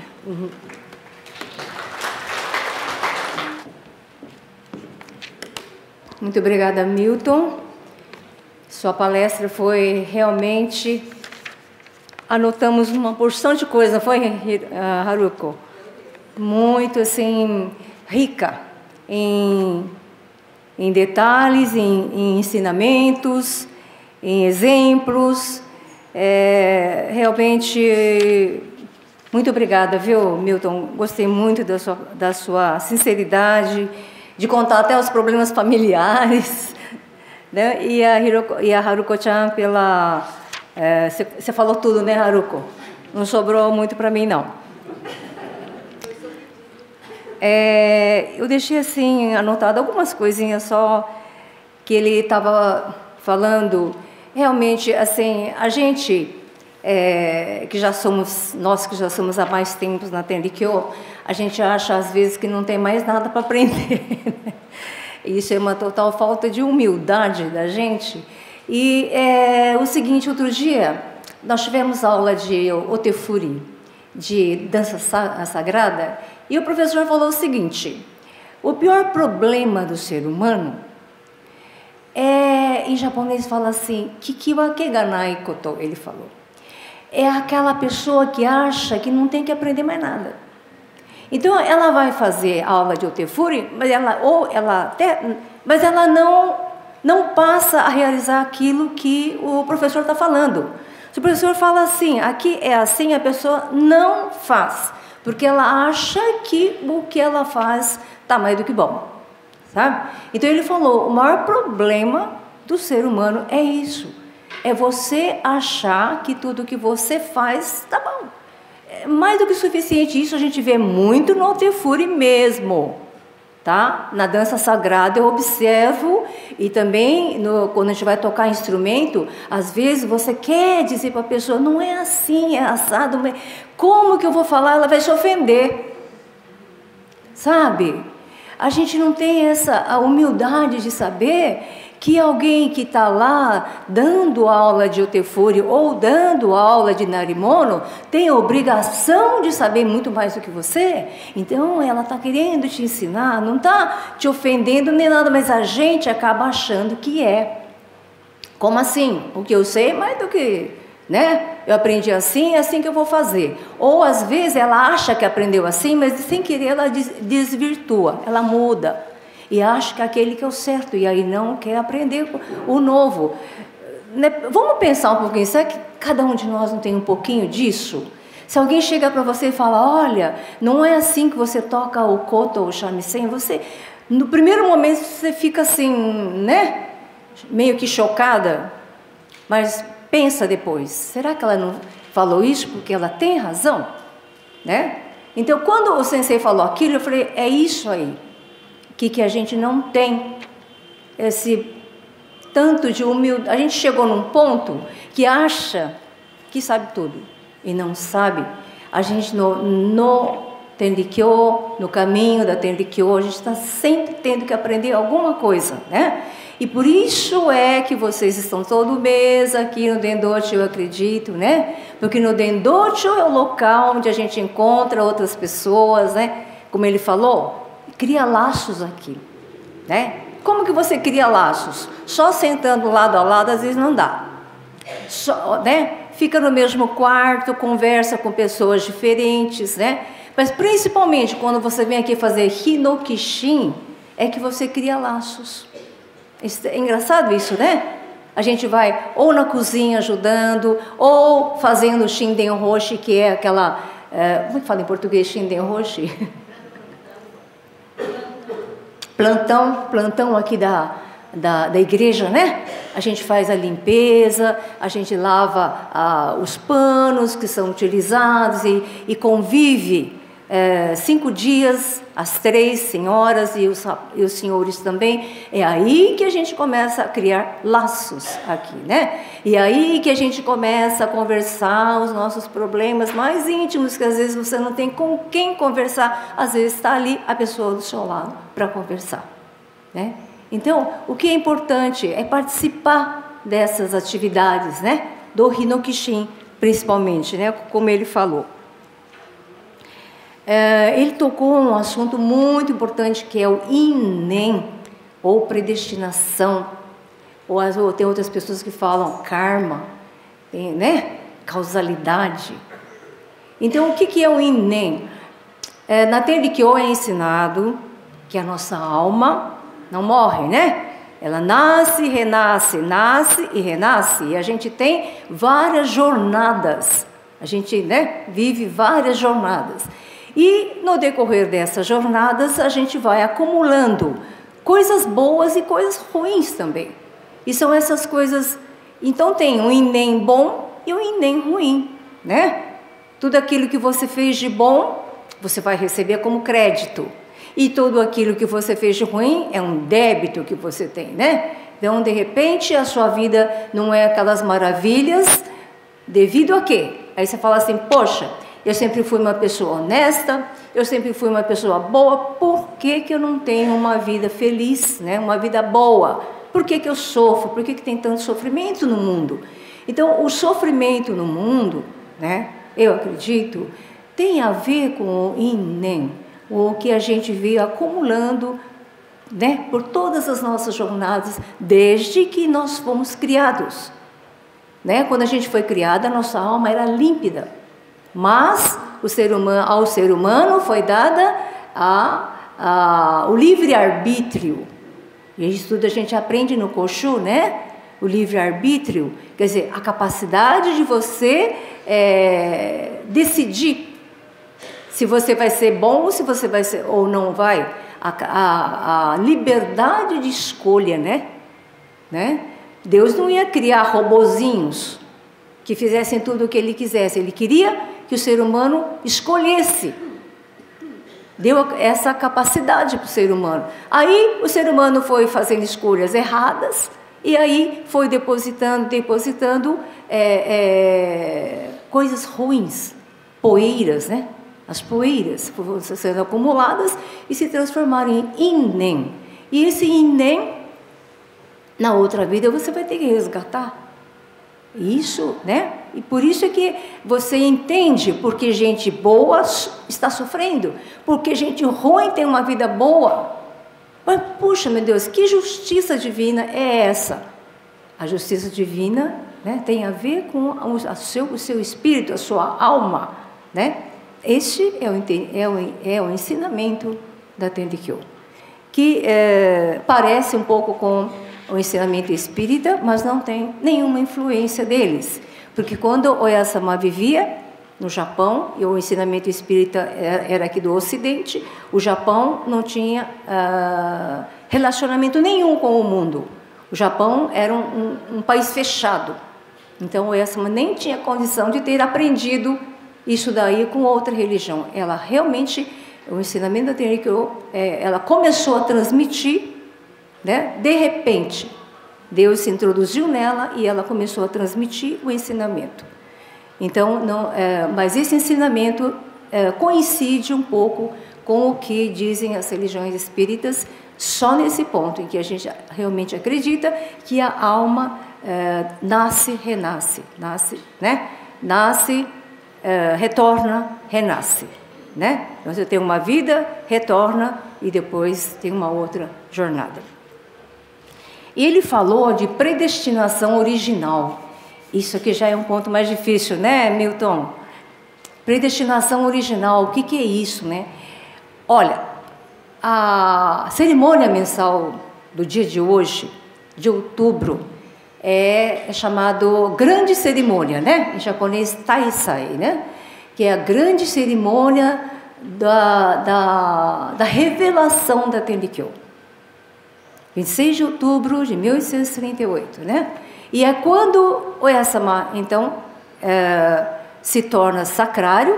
Muito obrigada, Milton. Sua palestra foi realmente... Anotamos uma porção de coisa, não foi, Haruko? Muito, assim, rica em detalhes, em ensinamentos, em exemplos. Realmente, muito obrigada, viu, Milton? Gostei muito da sua sinceridade, de contar até os problemas familiares, né? E a Haruko-chan pela... Você falou tudo, né, Haruko? Não sobrou muito para mim, não. Eu deixei, assim, anotado algumas coisinhas só que ele estava falando. Realmente, assim, a gente, nós que já somos há mais tempos na Tenrikyo, a gente acha, às vezes, que não tem mais nada para aprender. Isso é uma total falta de humildade da gente. E o seguinte, outro dia, nós tivemos aula de Otefuri, de dança sagrada, e o professor falou o seguinte: o pior problema do ser humano em japonês fala assim, kikiwa keganai koto, ele falou. É aquela pessoa que acha que não tem que aprender mais nada. Então, ela vai fazer aula de Otefuri, mas ela não passa a realizar aquilo que o professor está falando. Se o professor fala assim, aqui é assim, a pessoa não faz, porque ela acha que o que ela faz está mais do que bom, sabe? Então ele falou, o maior problema do ser humano é isso, é você achar que tudo que você faz está bom. É mais do que suficiente, isso a gente vê muito no Otefuri mesmo. Tá? Na dança sagrada eu observo, e também quando a gente vai tocar instrumento, às vezes você quer dizer para a pessoa, não é assim, é assado, como que eu vou falar? Ela vai se ofender, sabe? A gente não tem a humildade de saber que alguém que está lá dando aula de Otefuri ou dando aula de Narimono tem a obrigação de saber muito mais do que você. Então ela está querendo te ensinar, não está te ofendendo nem nada, mas a gente acaba achando que é. Como assim? O que eu sei mais do que, né? Eu aprendi assim, é assim que eu vou fazer. Ou às vezes ela acha que aprendeu assim, mas sem querer ela desvirtua, ela muda. E acha que aquele que é o certo, e aí não quer aprender o novo. Vamos pensar um pouquinho, será que cada um de nós não tem um pouquinho disso? Se alguém chega para você e fala, olha, não é assim que você toca o koto ou o shamisen, você, no primeiro momento você fica assim, né? Meio que chocada, mas pensa depois, será que ela não falou isso porque ela tem razão? Né? Então, quando o sensei falou aquilo, eu falei, é isso aí. Que a gente não tem esse tanto de humildade. A gente chegou num ponto que acha que sabe tudo e não sabe. A gente no Tenrikyo, no caminho da Tenrikyo, a gente está sempre tendo que aprender alguma coisa, né? E por isso é que vocês estão todo mês aqui no Dendocho, eu acredito, né? Porque no Dendocho é o local onde a gente encontra outras pessoas, né? Como ele falou, cria laços aqui, né? Como que você cria laços? Só sentando lado a lado, às vezes não dá. Só, né? Fica no mesmo quarto, conversa com pessoas diferentes, né? Mas principalmente quando você vem aqui fazer Hinokishin, é que você cria laços. É engraçado isso, né? A gente vai ou na cozinha ajudando, ou fazendo Shinden Roshi, que é aquela... como é que fala em português Shinden Roshi? Plantão aqui da igreja, né? A gente faz a limpeza, a gente lava os panos que são utilizados e convive 5 dias, as 3 senhoras e os senhores também. É aí que a gente começa a criar laços aqui, né? E aí que a gente começa a conversar os nossos problemas mais íntimos, que às vezes você não tem com quem conversar, às vezes está ali a pessoa do seu lado para conversar, né? Então, o que é importante é participar dessas atividades, né? do Hinokishin, principalmente, né? Como ele falou. Ele tocou um assunto muito importante, que é o Innen, ou predestinação, ou tem outras pessoas que falam karma, né? Causalidade. Então, o que é o Innen? Na Tenrikyo é ensinado que a nossa alma não morre, né? Ela nasce, nasce e renasce. E a gente tem várias jornadas. A gente, né, vive várias jornadas. E no decorrer dessas jornadas, a gente vai acumulando coisas boas e coisas ruins também. E são essas coisas... Então, tem um Innen bom e um Innen ruim, né? Tudo aquilo que você fez de bom, você vai receber como crédito. E tudo aquilo que você fez de ruim é um débito que você tem, né? Então, de repente, a sua vida não é aquelas maravilhas, devido a quê? Aí você fala assim, poxa, eu sempre fui uma pessoa honesta, eu sempre fui uma pessoa boa, por que que eu não tenho uma vida feliz, né? Uma vida boa? Por que que eu sofro? Por que que tem tanto sofrimento no mundo? Então, o sofrimento no mundo, né? Eu acredito, tem a ver com o Innen, o que a gente veio acumulando, né, por todas as nossas jornadas, desde que nós fomos criados. Né? Quando a gente foi criada, a nossa alma era límpida, mas ao ser humano foi dada o livre-arbítrio. E isso tudo a gente aprende no Koshu, né? O livre-arbítrio, quer dizer, a capacidade de você decidir se você vai ser bom ou se você vai ser ou não vai. A liberdade de escolha, né? Deus não ia criar robozinhos que fizessem tudo o que Ele quisesse. Ele queria que o ser humano escolhesse. Deu essa capacidade para o ser humano. Aí o ser humano foi fazendo escolhas erradas e aí foi depositando coisas ruins, poeiras, né? As poeiras foram sendo acumuladas e se transformaram em Innen. E esse Innen, na outra vida, você vai ter que resgatar. Isso, né? E por isso é que você entende porque gente boa está sofrendo, porque gente ruim tem uma vida boa. Mas, puxa, meu Deus, que justiça divina é essa? A justiça divina, né, tem a ver com o seu espírito, a sua alma, né? Este é o ensinamento da Tenrikyo, que parece um pouco com o ensinamento espírita, mas não tem nenhuma influência deles. Porque quando Oyasama vivia no Japão, e o ensinamento espírita era aqui do Ocidente, o Japão não tinha relacionamento nenhum com o mundo. O Japão era um país fechado. Então, Oyasama nem tinha condição de ter aprendido isso daí com outra religião. Ela realmente, o ensinamento da Tenrikyo, ela começou a transmitir, né? De repente, Deus se introduziu nela e ela começou a transmitir o ensinamento. Então, mas esse ensinamento coincide um pouco com o que dizem as religiões espíritas, só nesse ponto em que a gente realmente acredita que a alma nasce, renasce, né? Nasce, retorna, renasce, né? Então, você tem uma vida, retorna e depois tem uma outra jornada. E ele falou de predestinação original. Isso aqui já é um ponto mais difícil, né, Milton? Predestinação original, o que é isso, né? Olha, a cerimônia mensal do dia de hoje, de outubro, é chamado grande cerimônia, né? Em japonês, Taisai, né? Que é a grande cerimônia da revelação da Tenrikyo. 26 de outubro de 1838, né? E é quando Oyasama, então, se torna sacrário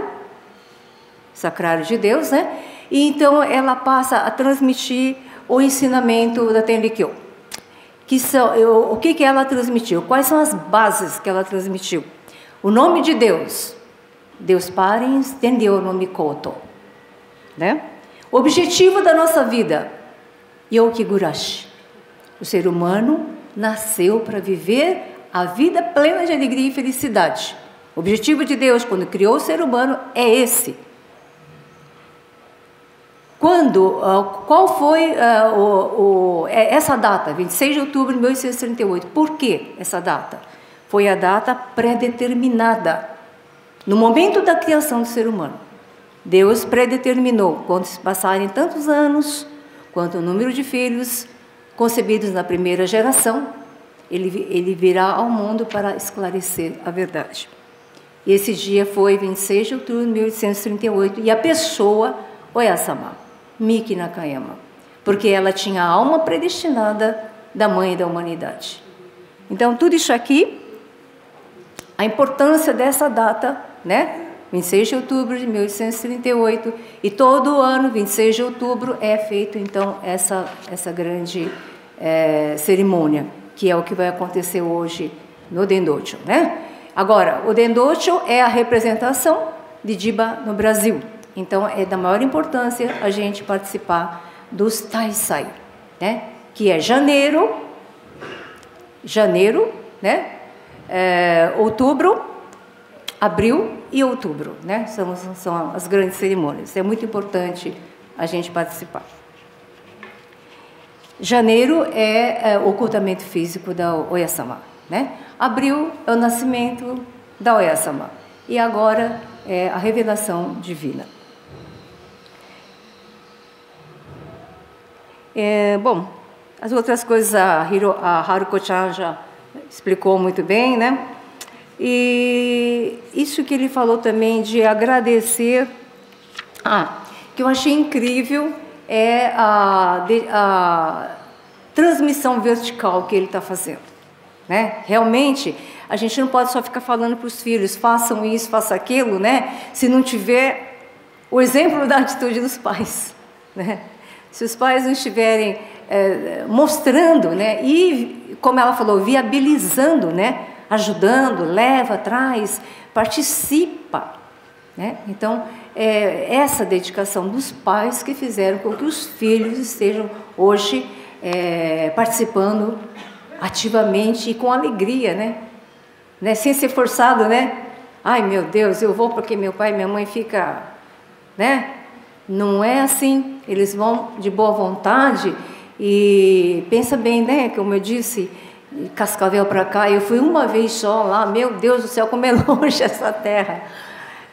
de Deus, né? E então ela passa a transmitir o ensinamento da Tenrikyo. O que ela transmitiu? Quais são as bases que ela transmitiu? O nome de Deus, Deus Parens Tendyo no Mikoto, né? O objetivo da nossa vida, Yokigurashi. O ser humano nasceu para viver a vida plena de alegria e felicidade. O objetivo de Deus, quando criou o ser humano, é esse. Qual foi essa data? 26 de outubro de 1838. Por que essa data? Foi a data pré-determinada. No momento da criação do ser humano, Deus predeterminou, quando se passarem tantos anos, quanto o número de filhos concebidos na primeira geração, ele virá ao mundo para esclarecer a verdade. E esse dia foi 26 de outubro de 1838, e a pessoa, Oyasama, Miki Nakayama, porque ela tinha a alma predestinada da mãe da humanidade. Então, tudo isso aqui, a importância dessa data, né? 26 de outubro de 1838, e todo ano, 26 de outubro, é feito, então, essa grande cerimônia, que é o que vai acontecer hoje no Dendocho, né? Agora, o Dendocho é a representação de Jiba no Brasil, então é da maior importância a gente participar dos Taisai, né? Que é janeiro, né? Outubro, abril e outubro, né? São as grandes cerimônias. É muito importante a gente participar. Janeiro é o ocultamento físico da Oyasama, né? Abril é o nascimento da Oyasama. E agora é a revelação divina. Bom, as outras coisas a Haruko-chan já explicou muito bem, né? E isso que ele falou também de agradecer, que eu achei incrível, é a transmissão vertical que ele está fazendo, né? Realmente, a gente não pode só ficar falando para os filhos, façam isso, façam aquilo, né? Se não tiver o exemplo da atitude dos pais, né? Se os pais não estiverem mostrando, né? E, como ela falou, viabilizando, né? Ajudando, leva, traz, participa, né? Então, essa dedicação dos pais que fizeram com que os filhos estejam hoje participando ativamente e com alegria, né? Sem ser forçado, né? Ai, meu Deus, eu vou porque meu pai e minha mãe ficam, né? Não é assim, eles vão de boa vontade e pensa bem, né? Como eu disse, Cascavel para cá, eu fui uma vez só lá, meu Deus do céu, como é longe essa terra,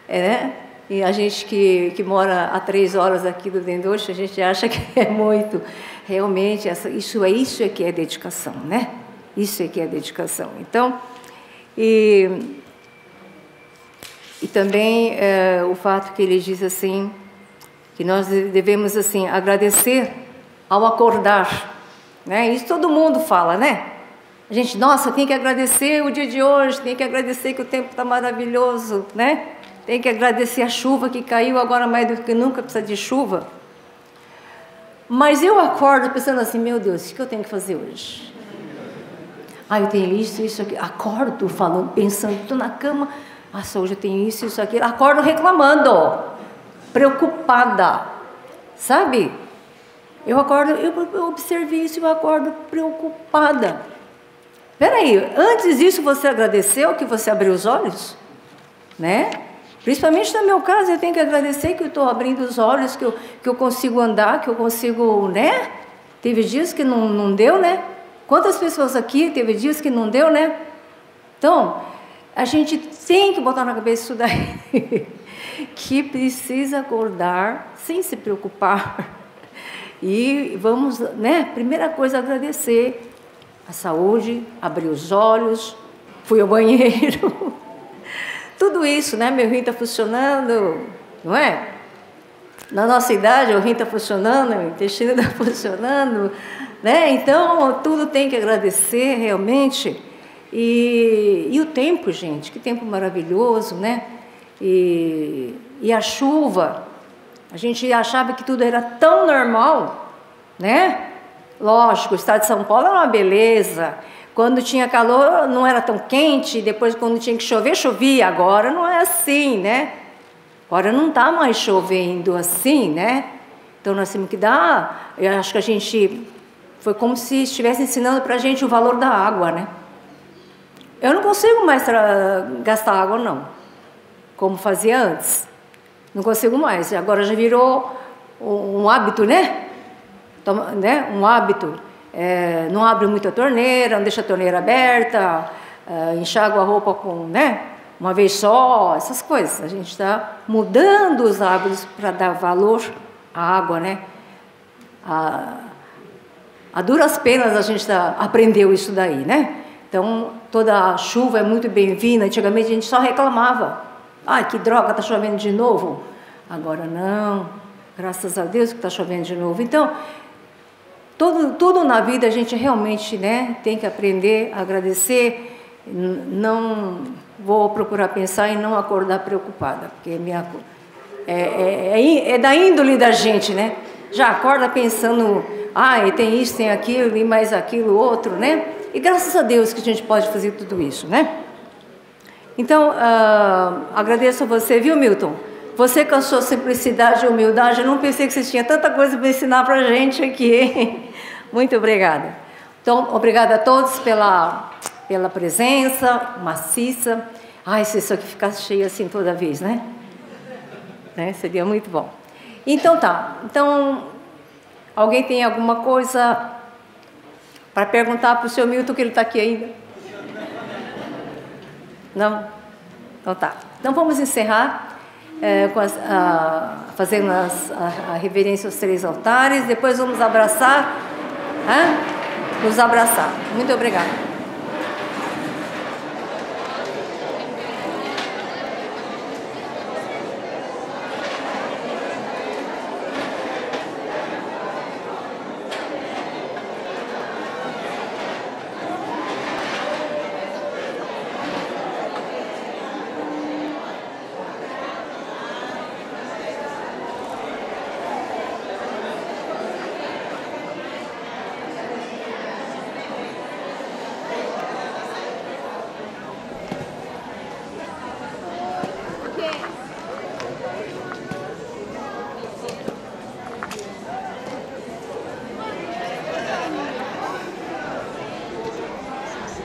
né? E a gente que mora a 3 horas aqui do Dendocho, a gente acha que é muito. Realmente, isso é que é dedicação, né? Isso é que é dedicação. Então, e também o fato que ele diz assim, que nós devemos assim agradecer ao acordar, né? Isso todo mundo fala, né? A gente, nossa, tem que agradecer o dia de hoje, tem que agradecer que o tempo está maravilhoso, né? Tem que agradecer a chuva que caiu, agora mais do que nunca precisa de chuva. Mas eu acordo pensando assim, meu Deus, o que eu tenho que fazer hoje? Eu tenho isso aqui. Acordo falando, pensando, estou na cama, hoje eu tenho isso, aquilo. Acordo reclamando, preocupada, sabe? Eu acordo, eu observei isso, eu acordo preocupada. Peraí, antes disso você agradeceu que você abriu os olhos? Né? Principalmente no meu caso, eu tenho que agradecer que eu estou abrindo os olhos, que eu consigo andar, que eu consigo, né? Teve dias que não deu, né? Quantas pessoas aqui teve dias que não deu, né? Então, a gente tem que botar na cabeça isso daí, que precisa acordar sem se preocupar. E vamos, né? Primeira coisa, agradecer a saúde, abrir os olhos, fui ao banheiro. Tudo isso, né? Meu rim está funcionando, não é? Na nossa idade, o rim está funcionando, o intestino está funcionando, né? Então, tudo tem que agradecer, realmente. E o tempo, gente, que tempo maravilhoso, né? E a chuva, a gente achava que tudo era tão normal, né? Lógico, o estado de São Paulo era uma beleza. Quando tinha calor, não era tão quente. Depois, quando tinha que chover, chovia. Agora não é assim, né? Agora não está mais chovendo assim, né? Então, nós temos que dar... Eu acho que a gente... Foi como se estivesse ensinando para a gente o valor da água, né? Eu não consigo mais gastar água, não, como fazia antes. Não consigo mais. Agora já virou um hábito, né? Um hábito. Não abre muito a torneira, não deixa a torneira aberta, enxágua a roupa com, né? Uma vez só, essas coisas. A gente está mudando os hábitos para dar valor à água, né? A duras penas a gente aprendeu isso daí, né? Então, toda a chuva é muito bem-vinda. Antigamente a gente só reclamava. Ai, que droga, está chovendo de novo. Agora não, graças a Deus que está chovendo de novo. Então, tudo na vida a gente realmente, né, tem que aprender a agradecer. Não vou procurar pensar e não acordar preocupada, porque é da índole da gente, né? Já acorda pensando, tem isso, tem aquilo, e mais aquilo, outro, né? E graças a Deus que a gente pode fazer tudo isso, né? Então, agradeço a você, viu, Milton? Você com a sua simplicidade e humildade, eu não pensei que você tinha tanta coisa para ensinar para a gente aqui. Muito obrigada. Então, obrigada a todos pela presença maciça. Se isso aqui ficasse cheio assim toda vez, né? Seria muito bom. Então, tá. Então, alguém tem alguma coisa para perguntar para o seu Milton, que ele está aqui ainda? Não? Então tá. Então vamos encerrar fazendo a reverência aos 3 altares, depois vamos abraçar, nos abraçar. Muito obrigada.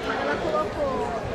Ela colocou